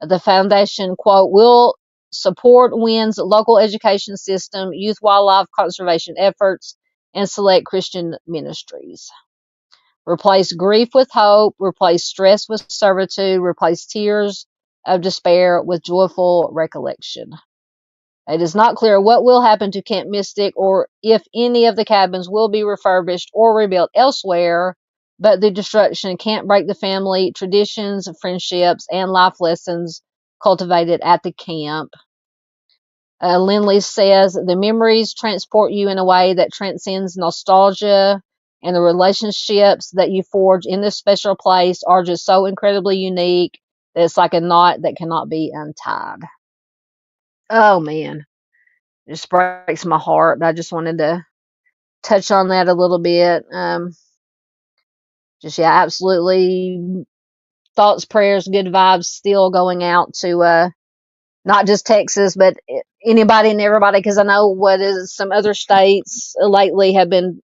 The foundation, quote, will support Wynn's local education system, youth wildlife conservation efforts, and select Christian ministries. Replace grief with hope, replace stress with servitude, replace tears of despair with joyful recollection. It is not clear what will happen to Camp Mystic or if any of the cabins will be refurbished or rebuilt elsewhere, but the destruction can't break the family traditions, friendships, and life lessons cultivated at the camp. Lindley says the memories transport you in a way that transcends nostalgia, and the relationships that you forge in this special place are just so incredibly unique that it's like a knot that cannot be untied. Oh man, it just breaks my heart. I just wanted to touch on that a little bit. Just, yeah, absolutely. Thoughts, prayers, good vibes still going out to not just Texas, but anybody and everybody, because I know what is some other states lately have been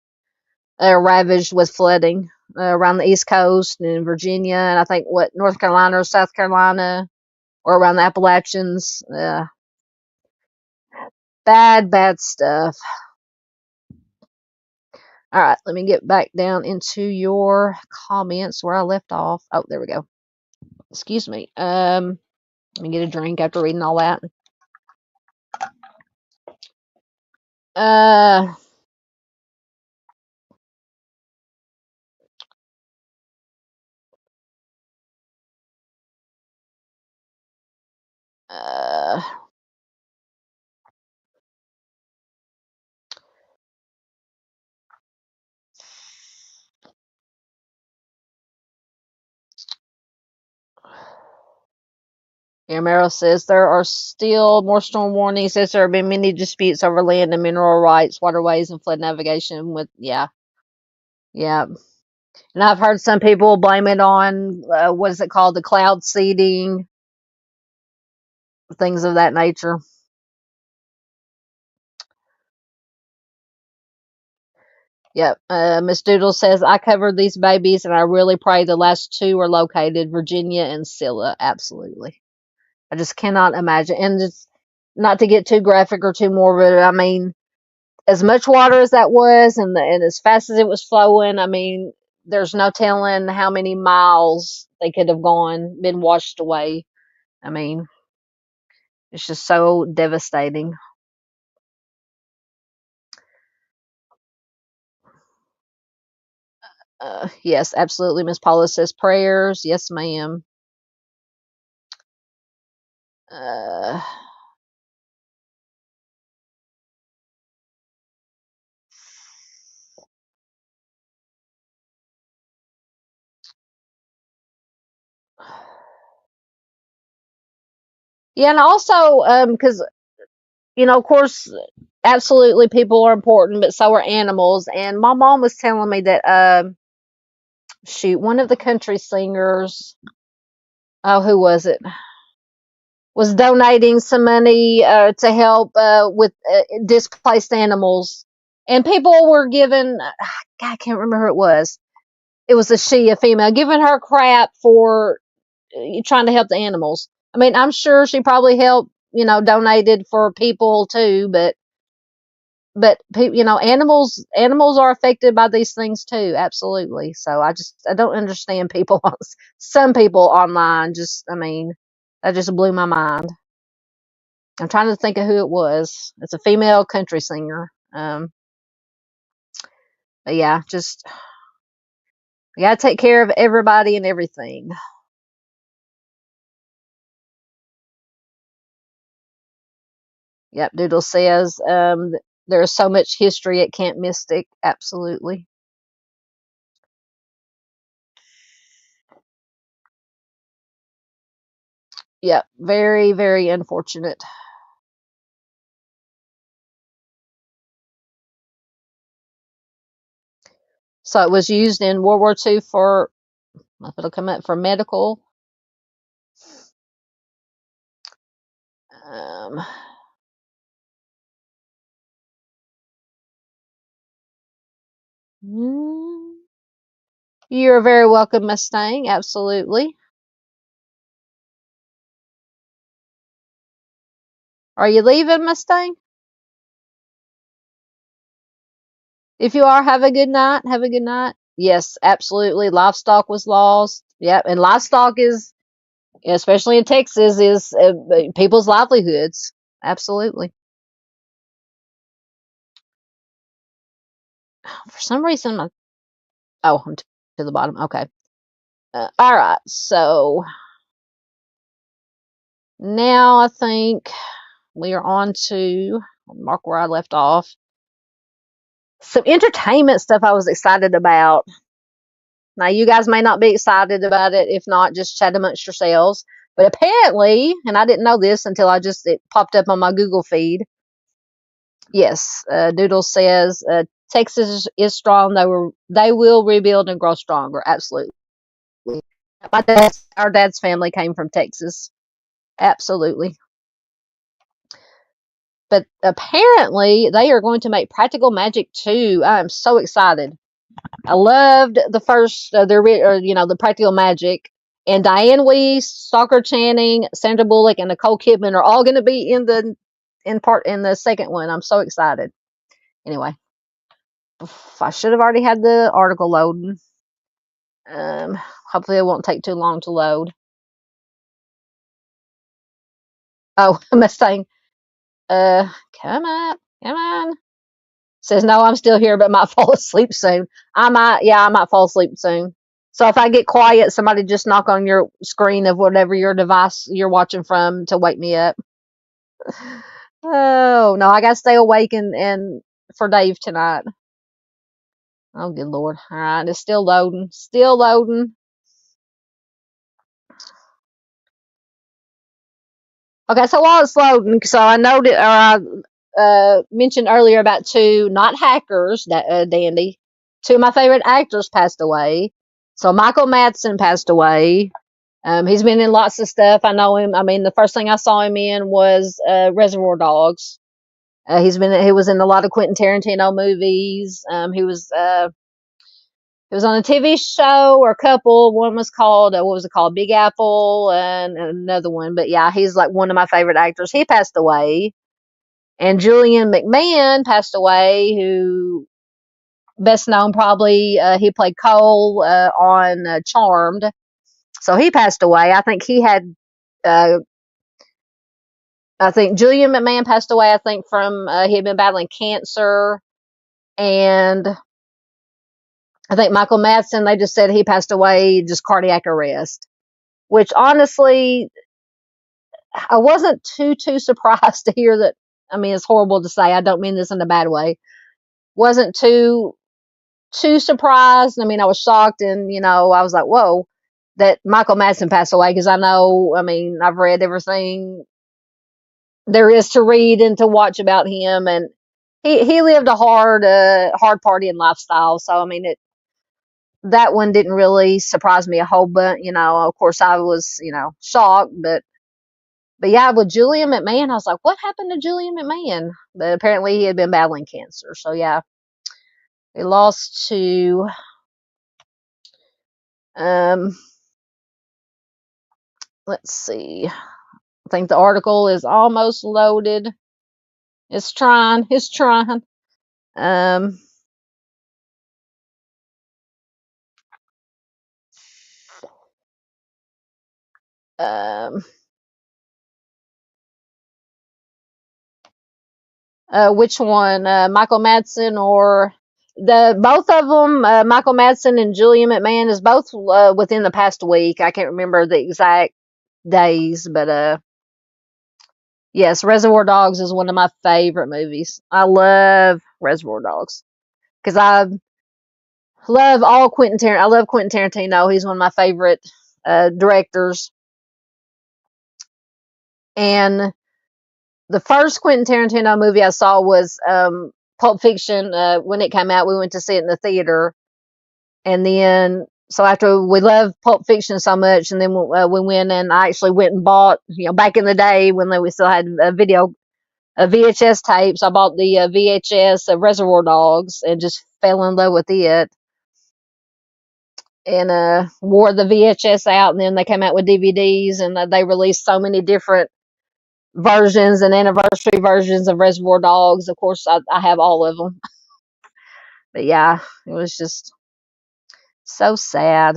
ravaged with flooding around the East Coast and in Virginia, and I think what North Carolina or South Carolina or around the Appalachians. Bad stuff. All right, let me get back down into your comments where I left off. Oh, there we go. Excuse me. Let me get a drink after reading all that. Uh, uh, Meryl says there are still more storm warnings. Says there have been many disputes over land and mineral rights, waterways, and flood navigation. Yeah. And I've heard some people blame it on what is it called, the cloud seeding, things of that nature. Yep. Miss Doodle says, I covered these babies and I really pray the last 2 are located, Virginia and Scylla. Absolutely. I just cannot imagine. And just not to get too graphic or too morbid, I mean, as much water as that was and as fast as it was flowing, I mean, there's no telling how many miles they could have been washed away. I mean, it's just so devastating. Yes, absolutely. Miss Paula says prayers. Yes, ma'am. Uh, Yeah, and also because of course, absolutely people are important, but so are animals. And my mom was telling me that shoot, one of the country singers, oh, who was it? Was donating some money to help with displaced animals, and people were giving. God, I can't remember who it was. It was a female, giving her crap for trying to help the animals. I mean, I'm sure she probably helped, donated for people too, but animals are affected by these things too, absolutely. So I don't understand people. Some people online, just I mean, that just blew my mind. I'm trying to think of who it was. It's a female country singer. But yeah, just you gotta take care of everybody and everything. Yep, Doodle says there is so much history at Camp Mystic. Absolutely. Yep, very, very unfortunate. So it was used in World War II for, if it'll come up, for medical. Um, mm, you're very welcome, Mustang. Absolutely. Are you leaving, Mustang? If you are, have a good night. Have a good night. Yes, absolutely. Livestock was lost. Yep, and livestock is, especially in Texas, is people's livelihoods. Absolutely. For some reason, I'm to the bottom. Okay. All right. So now I think we are on to mark where I left off. Some entertainment stuff I was excited about. Now, you guys may not be excited about it. If not, just chat amongst yourselves. But apparently, and I didn't know this until it popped up on my Google feed. Yes, Doodle says Texas is strong. They will rebuild and grow stronger. Absolutely. Our dad's family came from Texas. Absolutely. But apparently, they are going to make Practical Magic 2. I'm so excited. I loved the first, the Practical Magic, and Diane Weiss, Stalker Channing, Sandra Bullock, and Nicole Kidman are all going to be in the second one. I'm so excited. Anyway, I should have already had the article loading. Um, Hopefully it won't take too long to load. Oh, Mustang. Uh, come on. Says no, I'm still here, but might fall asleep soon. I might fall asleep soon. So if I get quiet, somebody just knock on your screen of whatever your device you're watching from to wake me up. Oh no, I gotta stay awake and for Dave tonight. Oh good lord. All right, it's still loading. Still loading. Okay, so while it's loading, so I noted or I mentioned earlier about two not hackers that Dandy. Two of my favorite actors passed away. So Michael Madsen passed away. He's been in lots of stuff. I know him. I mean, the first thing I saw him in was Reservoir Dogs. He was in a lot of Quentin Tarantino movies. He was on a TV show or a couple. One was called what was it called? Big Apple, and another one. But yeah, he's like one of my favorite actors. He passed away, and Julian McMahon passed away. Who best known probably he played Cole on Charmed. So he passed away. Uh, I think Julian McMahon passed away. I think from he had been battling cancer, and I think Michael Madsen. They just said he passed away, just cardiac arrest. Which honestly, I wasn't too surprised to hear that. I mean, it's horrible to say. I don't mean this in a bad way. Wasn't too surprised. I mean, I was shocked, and I was like, whoa, that Michael Madsen passed away because I know. I mean, I've read everything there is to read and to watch about him. And he lived a hard partying lifestyle. So I mean, that one didn't really surprise me a whole bunch. Of course, I was shocked, but yeah, with Julian McMahon, I was like, what happened to Julian McMahon? But apparently, he had been battling cancer. So yeah, he lost to um. Let's see. I think the article is almost loaded. It's trying. It's trying. Um. Um. Which one? Michael Madsen or the both of them? Michael Madsen and Julian McMahon is both within the past week. I can't remember the exact days, but yes, Reservoir Dogs is one of my favorite movies. I love Reservoir Dogs because I love all Quentin Tarantino. I love Quentin Tarantino. He's one of my favorite directors. And the first Quentin Tarantino movie I saw was Pulp Fiction. When it came out, we went to see it in the theater. And then, so after we loved Pulp Fiction so much, and then we went and I actually went and bought, back in the day when we still had VHS tapes, I bought the VHS of Reservoir Dogs and just fell in love with it. And wore the VHS out, and then they came out with DVDs, and they released so many different versions and anniversary versions of Reservoir Dogs. Of course, I have all of them. But yeah, it was just so sad.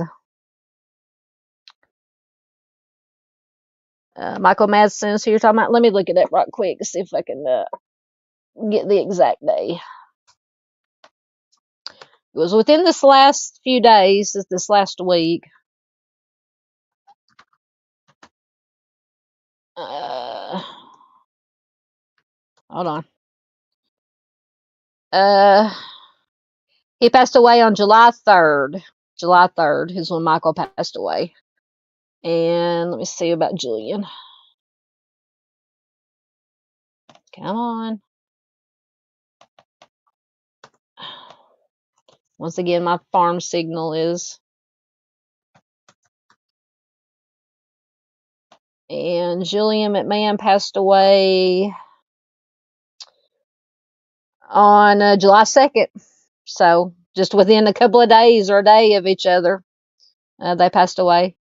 Michael Madsen, who you're talking about? Let me look it up right quick to see if I can get the exact day. It was within this last few days, this last week. Hold on. He passed away on July 3rd. July 3rd is when Michael passed away. And let me see about Julian. Come on. Once again, my farm signal is. And Julian McMahon passed away on July 2nd. So just within a couple of days or a day of each other, they passed away.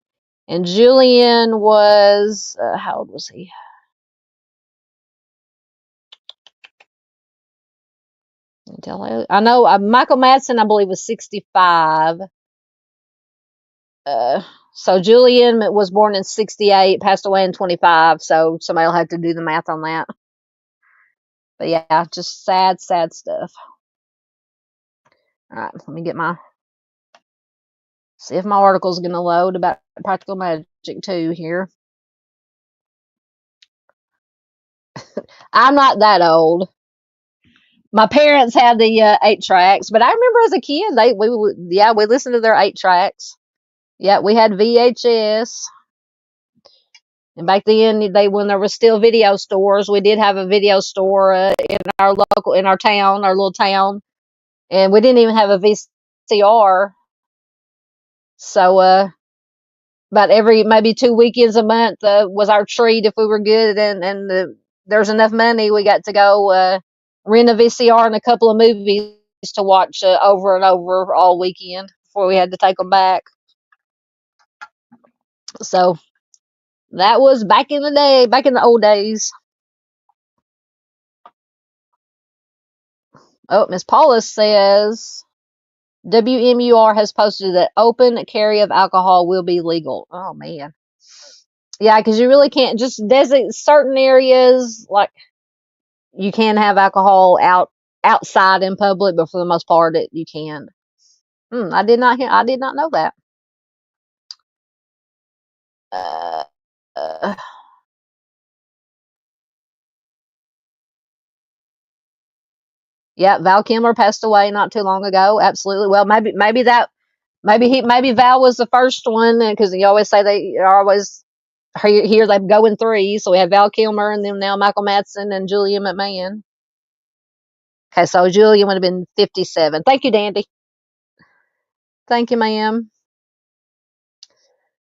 And Julian was, how old was he? I know Michael Madsen, I believe, was 65. So Julian was born in 68, passed away in 25. So somebody will have to do the math on that. But yeah, just sad, sad stuff. All right, let me see if my article's going to load about Practical Magic 2 here. I'm not that old. My parents had the 8 tracks, but I remember as a kid, we listened to their 8 tracks. Yeah, we had VHS. And back then, when there were still video stores, we did have a video store in our town, our little town, and we didn't even have a VCR. So about every maybe 2 weekends a month was our treat if we were good, and there's enough money, we got to go rent a VCR and a couple of movies to watch over and over all weekend before we had to take them back. So that was back in the day, back in the old days. Oh, Miss Paula says WMUR has posted that open carry of alcohol will be legal. Oh man, yeah, because you really can't just designate certain areas, like you can have alcohol outside in public, but for the most part, you can. I did not know that. Uh, yeah, Val Kilmer passed away not too long ago. Absolutely. Well, maybe Val was the first one, because you always say they are always here they go in threes. So we have Val Kilmer and then now Michael Madsen and Julia McMahon. Okay, so Julia would have been 57. Thank you, Dandy. Thank you, ma'am.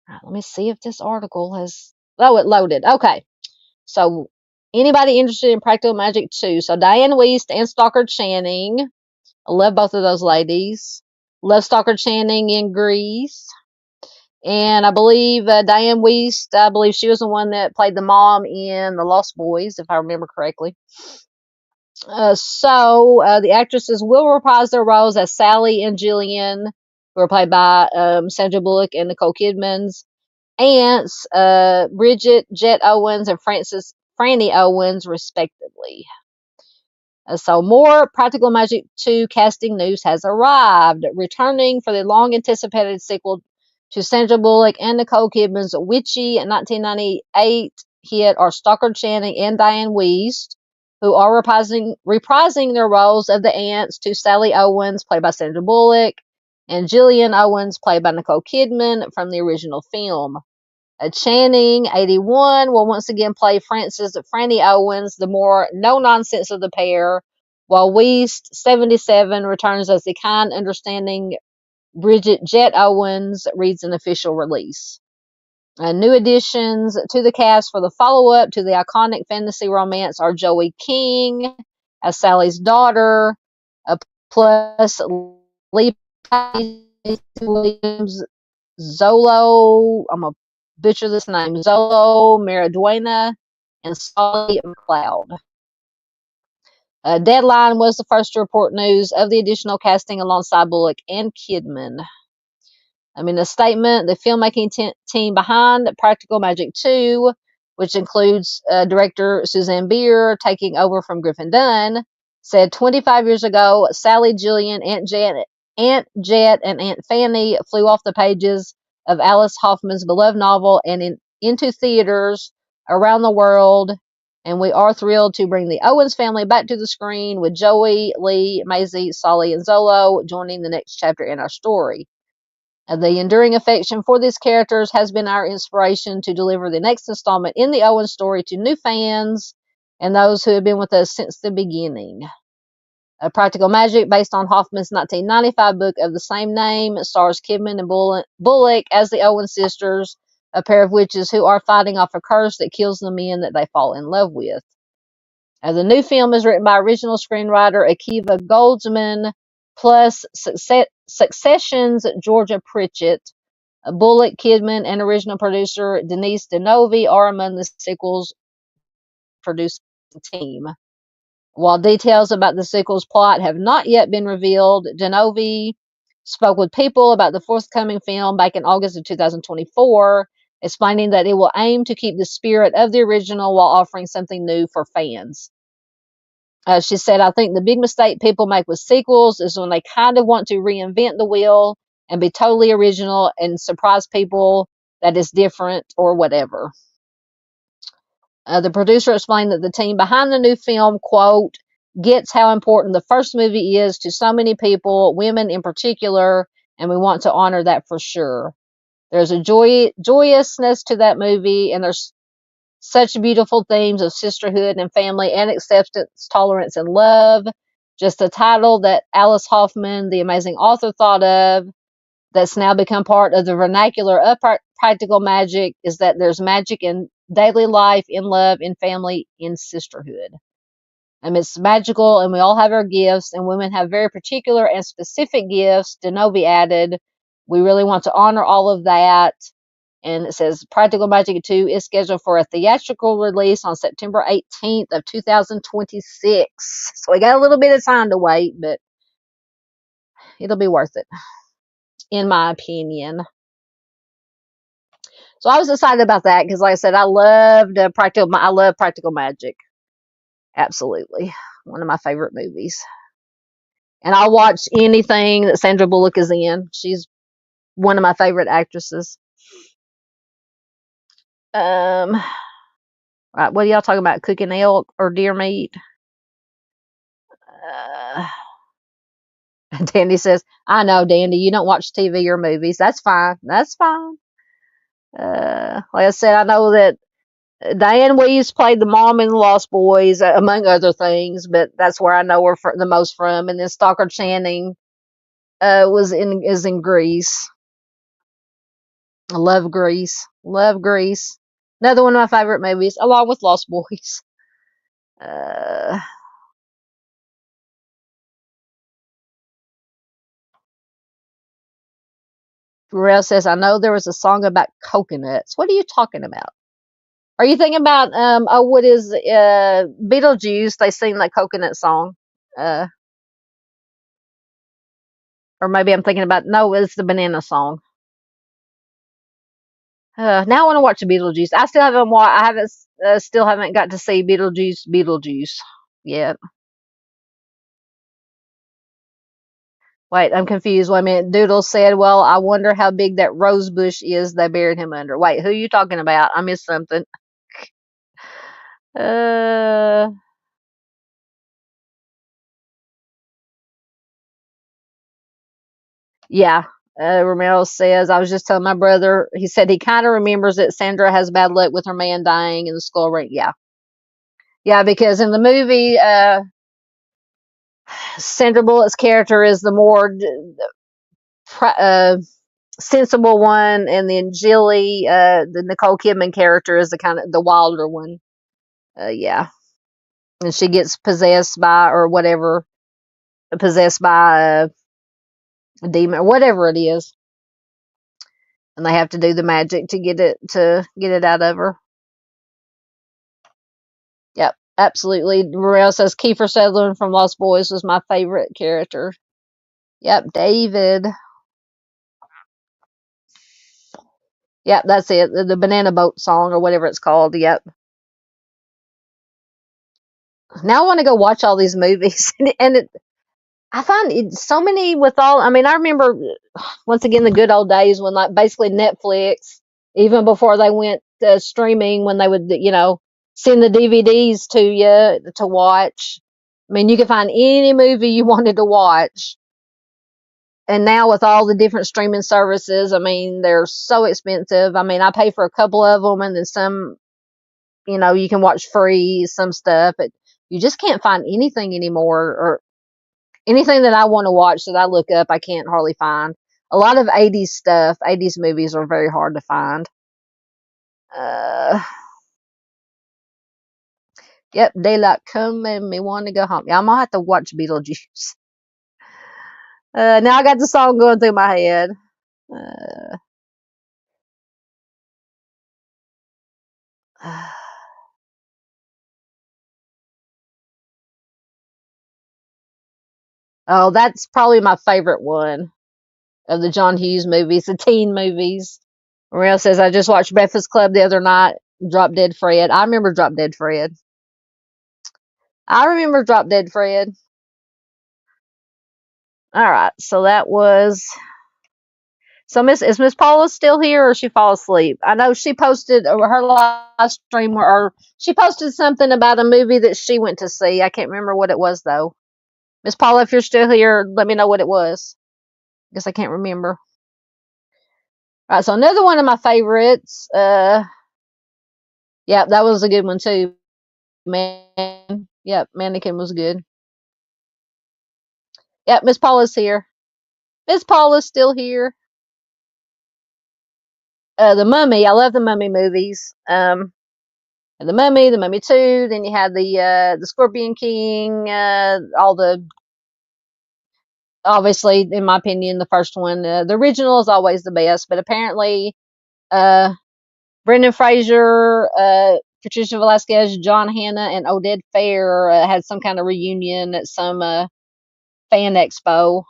All right, let me see if this article has. Oh, it loaded. Okay, so anybody interested in Practical Magic 2? So Diane Wiest and Stockard Channing. I love both of those ladies. Love Stockard Channing in Grease. And I believe Diane Wiest, I believe she was the one that played the mom in The Lost Boys, if I remember correctly. The actresses will reprise their roles as Sally and Jillian, who are played by Sandra Bullock and Nicole Kidman's aunts, Bridget, Jet Owens, and Franny Owens, respectively. So more Practical Magic 2 casting news has arrived. Returning for the long-anticipated sequel to Sandra Bullock and Nicole Kidman's witchy 1998 hit are Stockard Channing and Diane Wiest, who are reprising their roles of the aunts to Sally Owens, played by Sandra Bullock, and Jillian Owens, played by Nicole Kidman from the original film. Channing, 81, will once again play Franny Owens, the more no-nonsense of the pair, while Wiest, 77, returns as the kind, understanding Bridget Jet Owens, reads an official release. New additions to the cast for the follow-up to the iconic fantasy romance are Joey King as Sally's daughter, plus Lee Williams, Zolo, I'm going to butcher this name, Zolo Maraduena, and Solly McLeod. Deadline was the first to report news of the additional casting alongside Bullock and Kidman. A statement, the filmmaking team behind Practical Magic 2, which includes director Suzanne Bier taking over from Griffin Dunn, said 25 years ago, Sally, Jillian, Aunt Jet, and Aunt Fanny flew off the pages of Alice Hoffman's beloved novel and into theaters around the world, and we are thrilled to bring the Owens family back to the screen with Joey, Lee, Maisie, Solly, and Zolo joining the next chapter in our story. The enduring affection for these characters has been our inspiration to deliver the next installment in the Owens story to new fans and those who have been with us since the beginning. Practical Magic, based on Hoffman's 1995 book of the same name, stars Kidman and Bullock as the Owens sisters, a pair of witches who are fighting off a curse that kills the men that they fall in love with. The new film is written by original screenwriter Akiva Goldsman, plus Succession's Georgia Pritchett. Bullock, Kidman, and original producer Denise DeNovi are among the sequel's producing team. While details about the sequel's plot have not yet been revealed, DeNovi spoke with People about the forthcoming film back in August of 2024, explaining that it will aim to keep the spirit of the original while offering something new for fans. She said, I think the big mistake people make with sequels is when they kind of want to reinvent the wheel and be totally original and surprise people that is different or whatever. The producer explained that the team behind the new film, quote, gets how important the first movie is to so many people, women in particular, and we want to honor that for sure. There's a joyousness to that movie, and there's such beautiful themes of sisterhood and family and acceptance, tolerance, and love. Just a title that Alice Hoffman, the amazing author, thought of that's now become part of the vernacular of Practical Magic is that there's magic in daily life, in love, in family, in sisterhood. It's magical, and we all have our gifts, and women have very particular and specific gifts. DeNovi added, we really want to honor all of that. And it says Practical Magic 2 is scheduled for a theatrical release on September 18th of 2026. So we got a little bit of time to wait, but it'll be worth it, in my opinion. So I was excited about that because, like I said, I love Practical Magic. Absolutely. One of my favorite movies. And I'll watch anything that Sandra Bullock is in. She's one of my favorite actresses. Right, what are y'all talking about? Cooking elk or deer meat? Dandy says, I know, Dandy, you don't watch TV or movies. That's fine. That's fine. Like I said, I know that Diane Weiss played the mom in The Lost Boys, among other things, but that's where I know her the most from. And then Stockard Channing is in Grease. I love Grease. Love Grease. Another one of my favorite movies, along with Lost Boys. Uh, Rail says, I know there was a song about coconuts. What are you talking about? Are you thinking about what is Beetlejuice? They sing that coconut song. Uh or maybe I'm thinking about, no, it's the banana song. Now I want to watch Beetlejuice. I still haven't I haven't still haven't got to see Beetlejuice yet. Wait, I'm confused. Wait a minute. Doodle said, well, I wonder how big that rose bush is they buried him under. Wait, who are you talking about? I missed something. Uh, yeah. Romero says, I was just telling my brother, he said he kind of remembers that Sandra has bad luck with her man dying in the skull ring. Yeah. Yeah, because in the movie, Sandra Bullock's character is the more sensible one, and then Jilly, the Nicole Kidman character, is the kind of the wilder one. Yeah, and she gets possessed by or whatever, possessed by a demon or whatever it is, and they have to do the magic to get it out of her. Yep, absolutely. Morel says Kiefer Sutherland from Lost Boys was my favorite character. Yep, David. Yep, that's it. The banana boat song or whatever it's called. Yep. Now I want to go watch all these movies, and I find so many with all. I mean, I remember once again the good old days when like basically Netflix, even before they went streaming, when they would send the DVDs to you to watch. I mean, you could find any movie you wanted to watch. And now with all the different streaming services, I mean, they're so expensive. I mean, I pay for a couple of them, and then some, you can watch free some stuff, but you just can't find anything anymore, or anything that I want to watch that I look up, I can't hardly find. A lot of 80s stuff, 80s movies are very hard to find. Uh, yep, daylight come and me want to go home. Yeah, I'm gonna have to watch Beetlejuice. Now I got the song going through my head. Uh, oh, that's probably my favorite one of the John Hughes movies, the teen movies. Mariel says, I just watched Breakfast Club the other night. Drop Dead Fred. I remember Drop Dead Fred. I remember Drop Dead Fred. All right, so that was. So is Miss Paula still here, or she fall asleep? I know she posted her live stream, or she posted something about a movie that she went to see. I can't remember what it was though. Miss Paula, if you're still here, let me know what it was. I guess I can't remember. All right, so another one of my favorites. Yeah, that was a good one too. Man, yep, Mannequin was good. Yep, Miss Paula's here. Miss Paula's still here. The Mummy. I love the Mummy movies. The Mummy 2. Then you had the Scorpion King. All the obviously, in my opinion, the first one. The original is always the best, but apparently, uh, Brendan Fraser, Patricia Velasquez, John Hannah, and Oded Fair had some kind of reunion at some fan expo,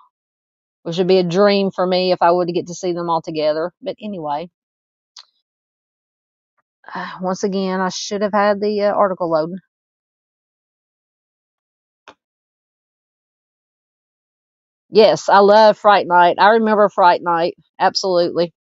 which would be a dream for me if I would get to see them all together. But anyway, once again, I should have had the article loading. Yes, I love Fright Night. I remember Fright Night. Absolutely.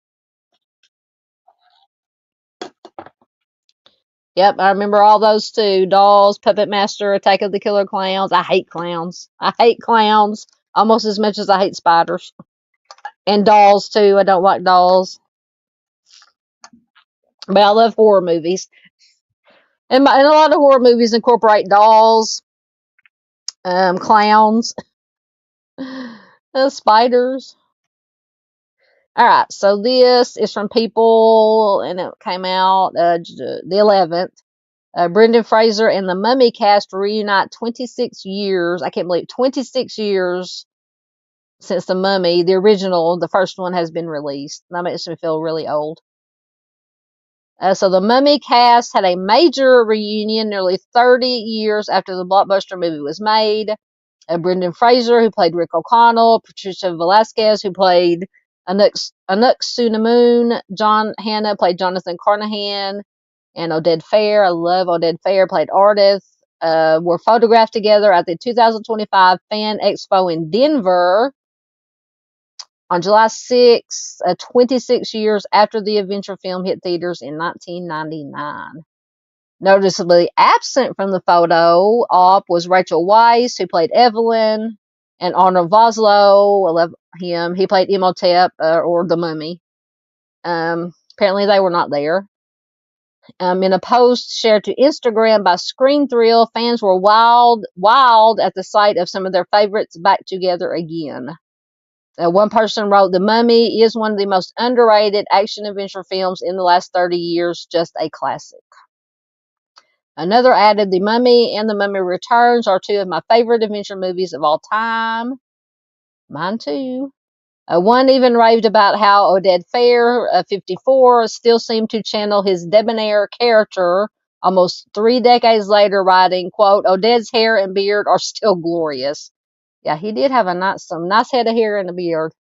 Yep, I remember all those too. Dolls, Puppet Master, Attack of the Killer Clowns. I hate clowns. I hate clowns almost as much as I hate spiders. And dolls too. I don't like dolls. But I love horror movies. And a lot of horror movies incorporate dolls, clowns, spiders. All right, so this is from People, and it came out the 11th. Brendan Fraser and the Mummy cast reunite 26 years. I can't believe 26 years since the Mummy, the original, the first one, has been released. That makes me feel really old. So the Mummy cast had a major reunion nearly 30 years after the blockbuster movie was made. Brendan Fraser, who played Rick O'Connell, Patricia Velasquez, who played Anuk Sunamoon, John Hannah played Jonathan Carnahan, and Oded Fair, I love Oded Fair, played Ardith, were photographed together at the 2025 Fan Expo in Denver on July 6, 26 years after the adventure film hit theaters in 1999. Noticeably absent from the photo op was Rachel Weisz, who played Evelyn, and Arnold Vosloo. I love him. He played Imhotep, or the Mummy. Apparently they were not there. In a post shared to Instagram by Screen Thrill, fans were wild at the sight of some of their favorites back together again. One person wrote, "The Mummy is one of the most underrated action-adventure films in the last 30 years, just a classic." Another added, "The Mummy and The Mummy Returns are two of my favorite adventure movies of all time." Mine too. One even raved about how Oded Fair, 54, still seemed to channel his debonair character almost 3 decades later, writing, quote, "Oded's hair and beard are still glorious." Yeah, he did have some nice head of hair and a beard.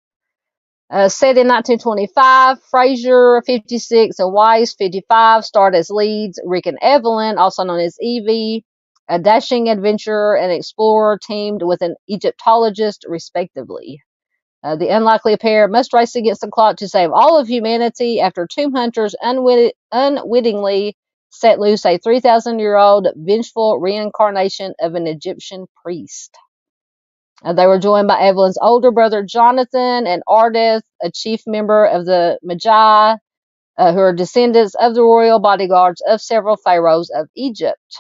Set in 1925, Fraser, 56, and Weisz, 55, starred as leads. Rick and Evelyn, also known as Evie, a dashing adventurer and explorer teamed with an Egyptologist, respectively. The unlikely pair must race against the clock to save all of humanity after tomb hunters unwittingly set loose a 3,000-year-old vengeful reincarnation of an Egyptian priest. They were joined by Evelyn's older brother Jonathan and Ardith, a chief member of the Magi, who are descendants of the royal bodyguards of several pharaohs of Egypt.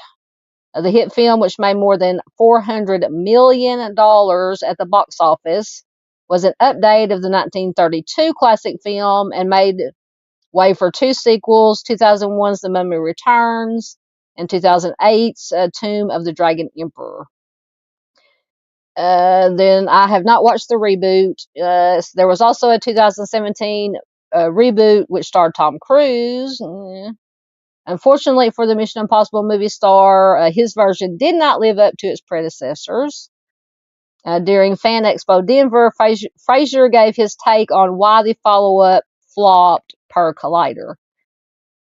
The hit film, which made more than $400 million at the box office, was an update of the 1932 classic film and made way for two sequels, 2001's The Mummy Returns and 2008's Tomb of the Dragon Emperor. Then I have not watched the reboot. There was also a 2017 reboot which starred Tom Cruise. Unfortunately for the Mission Impossible movie star, his version did not live up to its predecessors. During Fan Expo Denver, Fraser gave his take on why the follow-up flopped per Collider.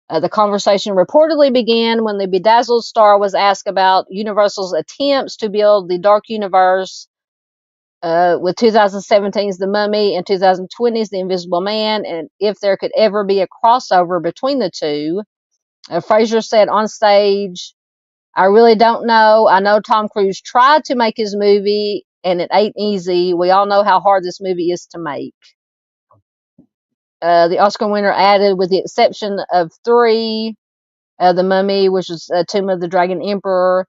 The conversation reportedly began when the bedazzled star was asked about Universal's attempts to build the dark universe with 2017's The Mummy and 2020's The Invisible Man, and if there could ever be a crossover between the two. Fraser said on stage, "I really don't know. I know Tom Cruise tried to make his movie, and it ain't easy. We all know how hard this movie is to make." The Oscar winner added, with the exception of three, The Mummy, which was Tomb of the Dragon Emperor.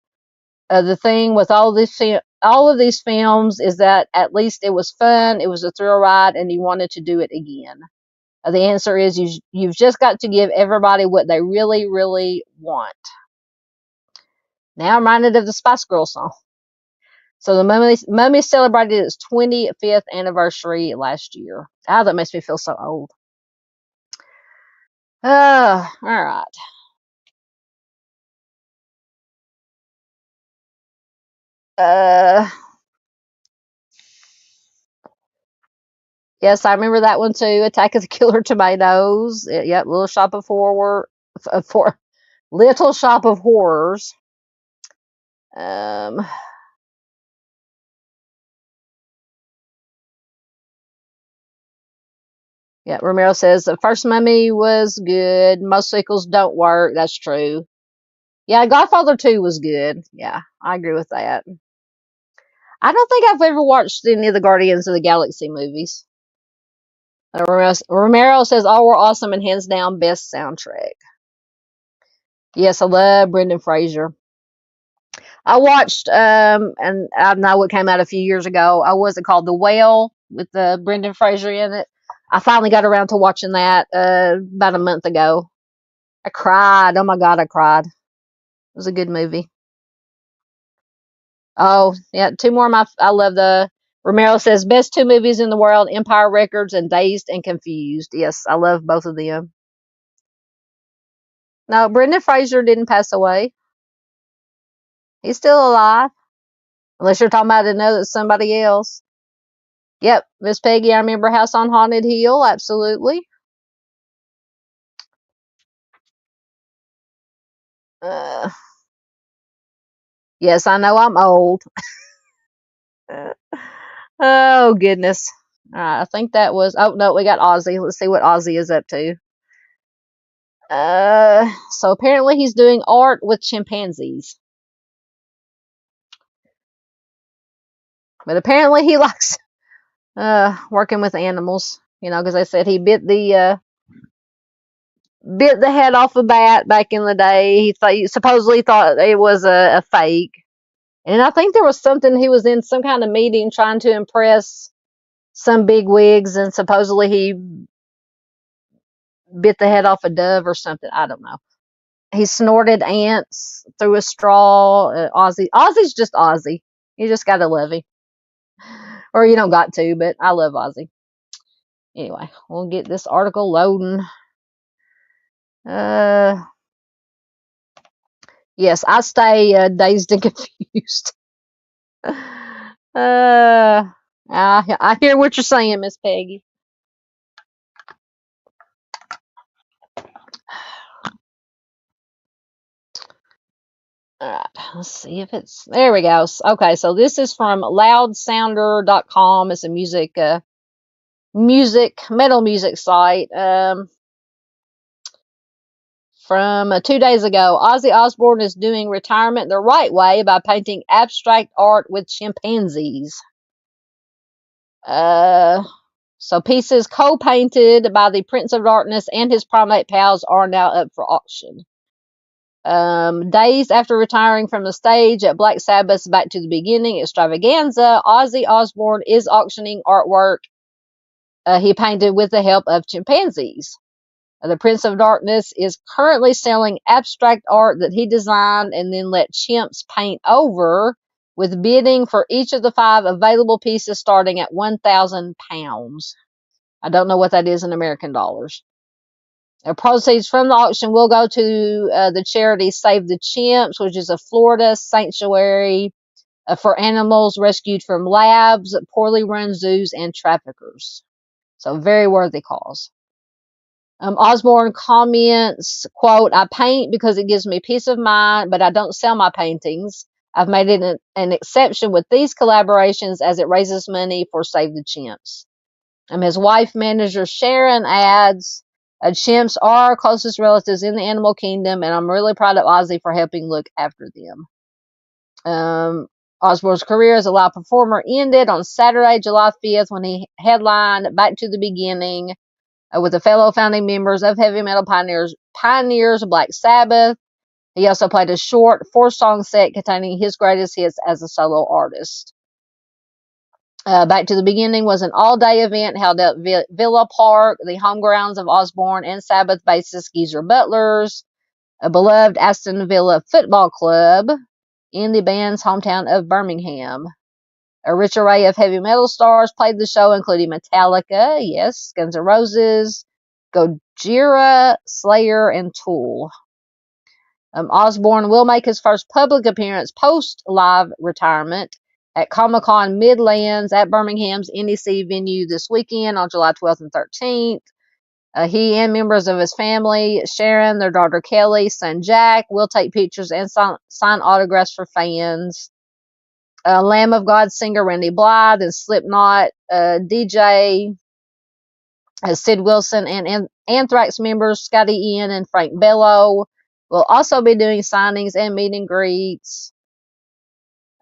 The thing with all of these films is that at least it was fun, it was a thrill ride, and you wanted to do it again. The answer is you've just got to give everybody what they really, really want. Now I'm reminded of the Spice Girls song. So the Mummy celebrated its 25th anniversary last year. Ah, that makes me feel so old. All right. Yes, I remember that one too. Attack of the Killer Tomatoes. Yep, Little Shop of Little Shop of Horrors. Yeah, Romero says the first Mummy was good. Most sequels don't work. That's true. Yeah, Godfather 2 was good. Yeah, I agree with that. I don't think I've ever watched any of the Guardians of the Galaxy movies. Romero says all were awesome and hands down best soundtrack. Yes, I love Brendan Fraser. I watched, and I know it came out a few years ago. I was it called The Whale with Brendan Fraser in it. I finally got around to watching that about a month ago. I cried. Oh my God, I cried. It was a good movie. Oh yeah, two more. I love the Romero says best two movies in the world: Empire Records and Dazed and Confused. Yes, I love both of them. No, Brendan Fraser didn't pass away. He's still alive, unless you're talking about another somebody else. Yep, Miss Peggy. I remember House on Haunted Hill. Absolutely. Uh, yes, I know I'm old. Oh goodness. I think that was. Oh no, we got Ozzy. Let's see what Ozzy is up to. So apparently he's doing art with chimpanzees. But apparently he likes working with animals. You know, because they said he bit the head off a bat back in the day. He supposedly thought it was a fake, and I think there was something he was in some kind of meeting trying to impress some big wigs, and supposedly he bit the head off a dove or something. I don't know. He snorted ants through a straw. Ozzy's just Ozzy. You just gotta love him, or you don't got to. But I love Ozzy. Anyway, we'll get this article loading. Uh, yes, I stay dazed and confused. I hear what you're saying, Miss Peggy. All right, let's see if it's there. We go. Okay, so this is from loudsounder.com. It's a metal music site. From 2 days ago, Ozzy Osbourne is doing retirement the right way by painting abstract art with chimpanzees. Uh, so pieces co-painted by the Prince of Darkness and his primate pals are now up for auction. Days after retiring from the stage at Black Sabbath's Back to the Beginning extravaganza, Ozzy Osbourne is auctioning artwork he painted with the help of chimpanzees. The Prince of Darkness is currently selling abstract art that he designed and then let chimps paint over, with bidding for each of the 5 available pieces starting at £1,000. I don't know what that is in American dollars. Proceeds from the auction will go to the charity Save the Chimps, which is a Florida sanctuary for animals rescued from labs, poorly run zoos, and traffickers. So, very worthy cause. Osborne comments, quote, I paint because it gives me peace of mind, but I don't sell my paintings. I've made it an exception with these collaborations as it raises money for Save the Chimps. His wife, manager Sharon, adds, chimps are our closest relatives in the animal kingdom, and I'm really proud of Ozzy for helping look after them. Osborne's career as a live performer ended on Saturday, July 5th, when he headlined Back to the Beginning with the fellow founding members of heavy metal pioneers Black Sabbath. He also played a short 4-song set containing his greatest hits as a solo artist. Back to the Beginning was an all-day event held at Villa Park, the home grounds of Osbourne and Sabbath bassist Geezer Butler's a beloved Aston Villa football club in the band's hometown of Birmingham. A rich array of heavy metal stars played the show, including Metallica, yes, Guns N' Roses, Gojira, Slayer, and Tool. Osbourne will make his first public appearance post-live retirement at Comic-Con Midlands at Birmingham's NEC venue this weekend on July 12th and 13th. He and members of his family, Sharon, their daughter Kelly, son Jack, will take pictures and sign autographs for fans. Lamb of God singer Randy Blythe and Slipknot DJ Sid Wilson and Anthrax members Scotty Ian and Frank Bello will also be doing signings and meet and greets.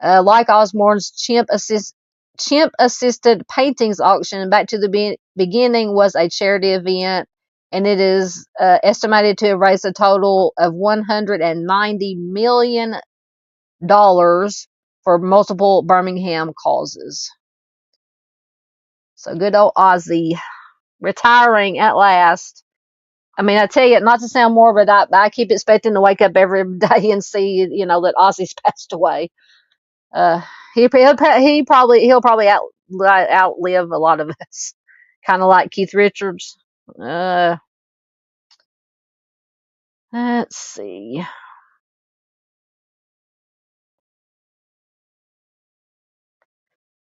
Like Osbourne's chimp assisted paintings auction, Back to the Beginning was a charity event and it is estimated to have raised a total of $190 million for multiple Birmingham causes. So good old Ozzy retiring at last. I mean, I tell you, not to sound morbid, I keep expecting to wake up every day and see, that Ozzy's passed away. He'll probably outlive a lot of us, kind of like Keith Richards. Let's see.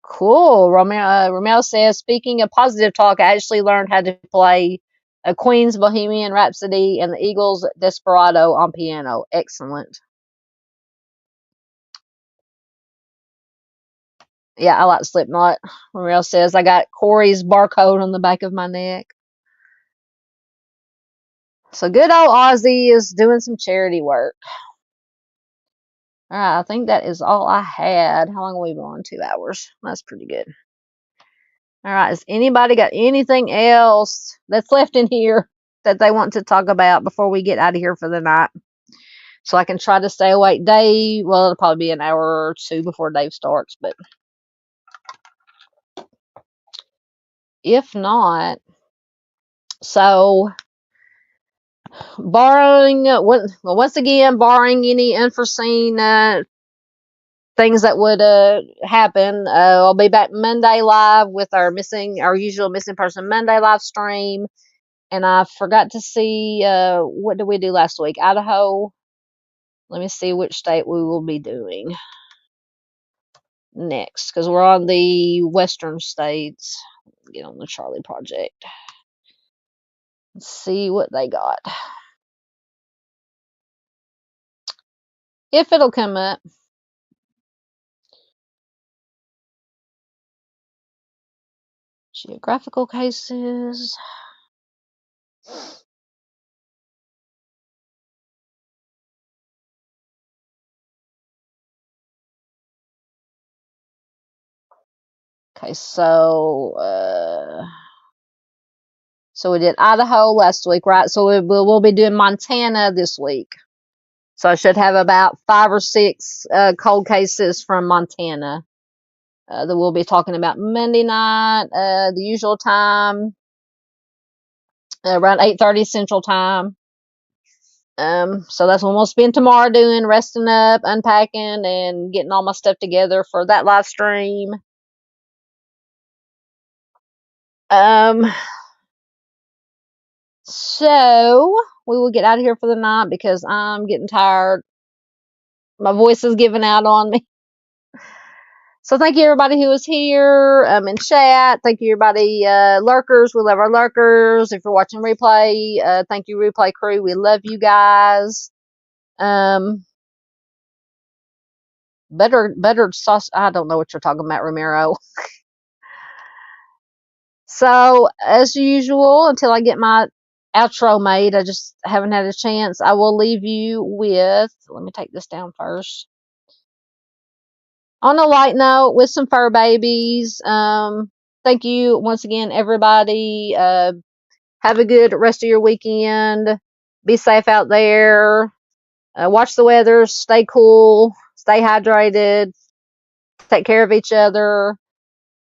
Cool. Romeo says, speaking of positive talk, I actually learned how to play a Queen's Bohemian Rhapsody and the Eagles' Desperado on piano. Excellent. Yeah, I like Slipknot. Romeo says, I got Corey's barcode on the back of my neck. So good old Ozzy is doing some charity work. All right, I think that is all I had. How long have we been on? 2 hours. That's pretty good. All right, has anybody got anything else that's left in here that they want to talk about before we get out of here for the night? So I can try to stay awake. Dave, well, it'll probably be an hour or two before Dave starts, but if not, so once again, barring any unforeseen things that would happen, I'll be back Monday live with our usual missing person Monday live stream. And I forgot to see, what did we do last week? Idaho. Let me see which state we will be doing next, because we're on the western states. Get on the Charlie Project. Let's see what they got. If it'll come up. Geographical cases. Okay, so we did Idaho last week, right? So we'll be doing Montana this week. So I should have about 5 or 6 cold cases from Montana that we'll be talking about Monday night, the usual time, around 8:30 Central Time. So that's what we'll spend tomorrow doing, resting up, unpacking, and getting all my stuff together for that live stream. So we will get out of here for the night because I'm getting tired. My voice is giving out on me. So thank you everybody who is here in chat. Thank you everybody, lurkers. We love our lurkers. If you're watching replay, thank you replay crew. We love you guys. Buttered sauce. I don't know what you're talking about, Ramiro. So as usual, until I get my outro made, I just haven't had a chance. I will leave you with, let me take this down first. On a light note, with some fur babies. Thank you once again, everybody. Have a good rest of your weekend. Be safe out there. Watch the weather. Stay cool. Stay hydrated. Take care of each other.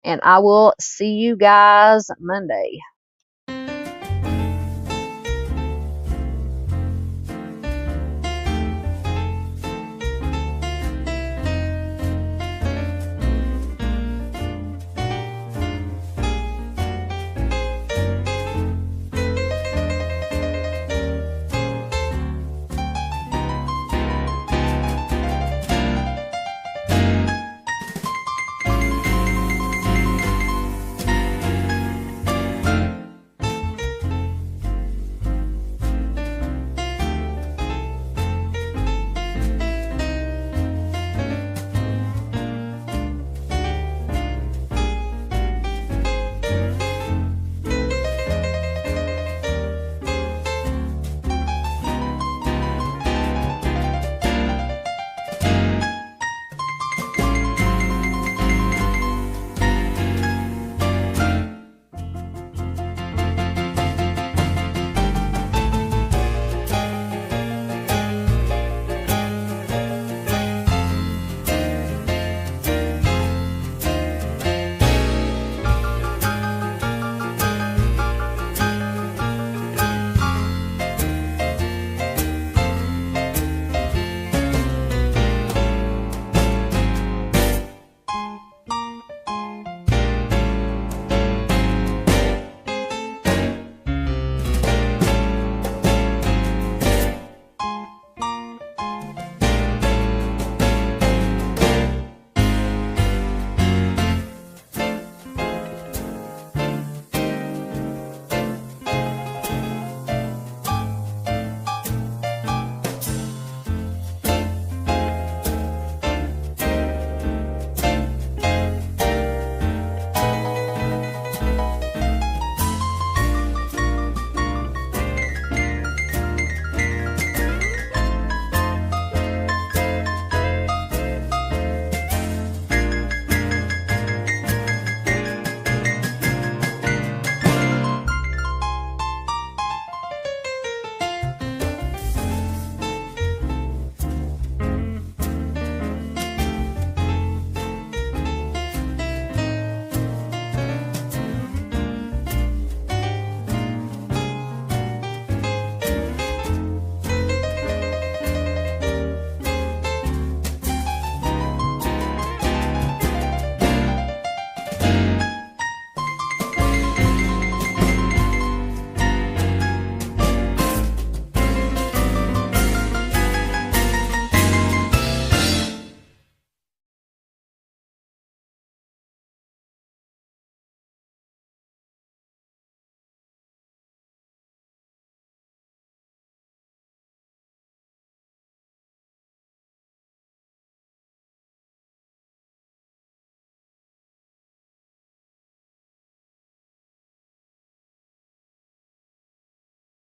And I will see you guys Monday.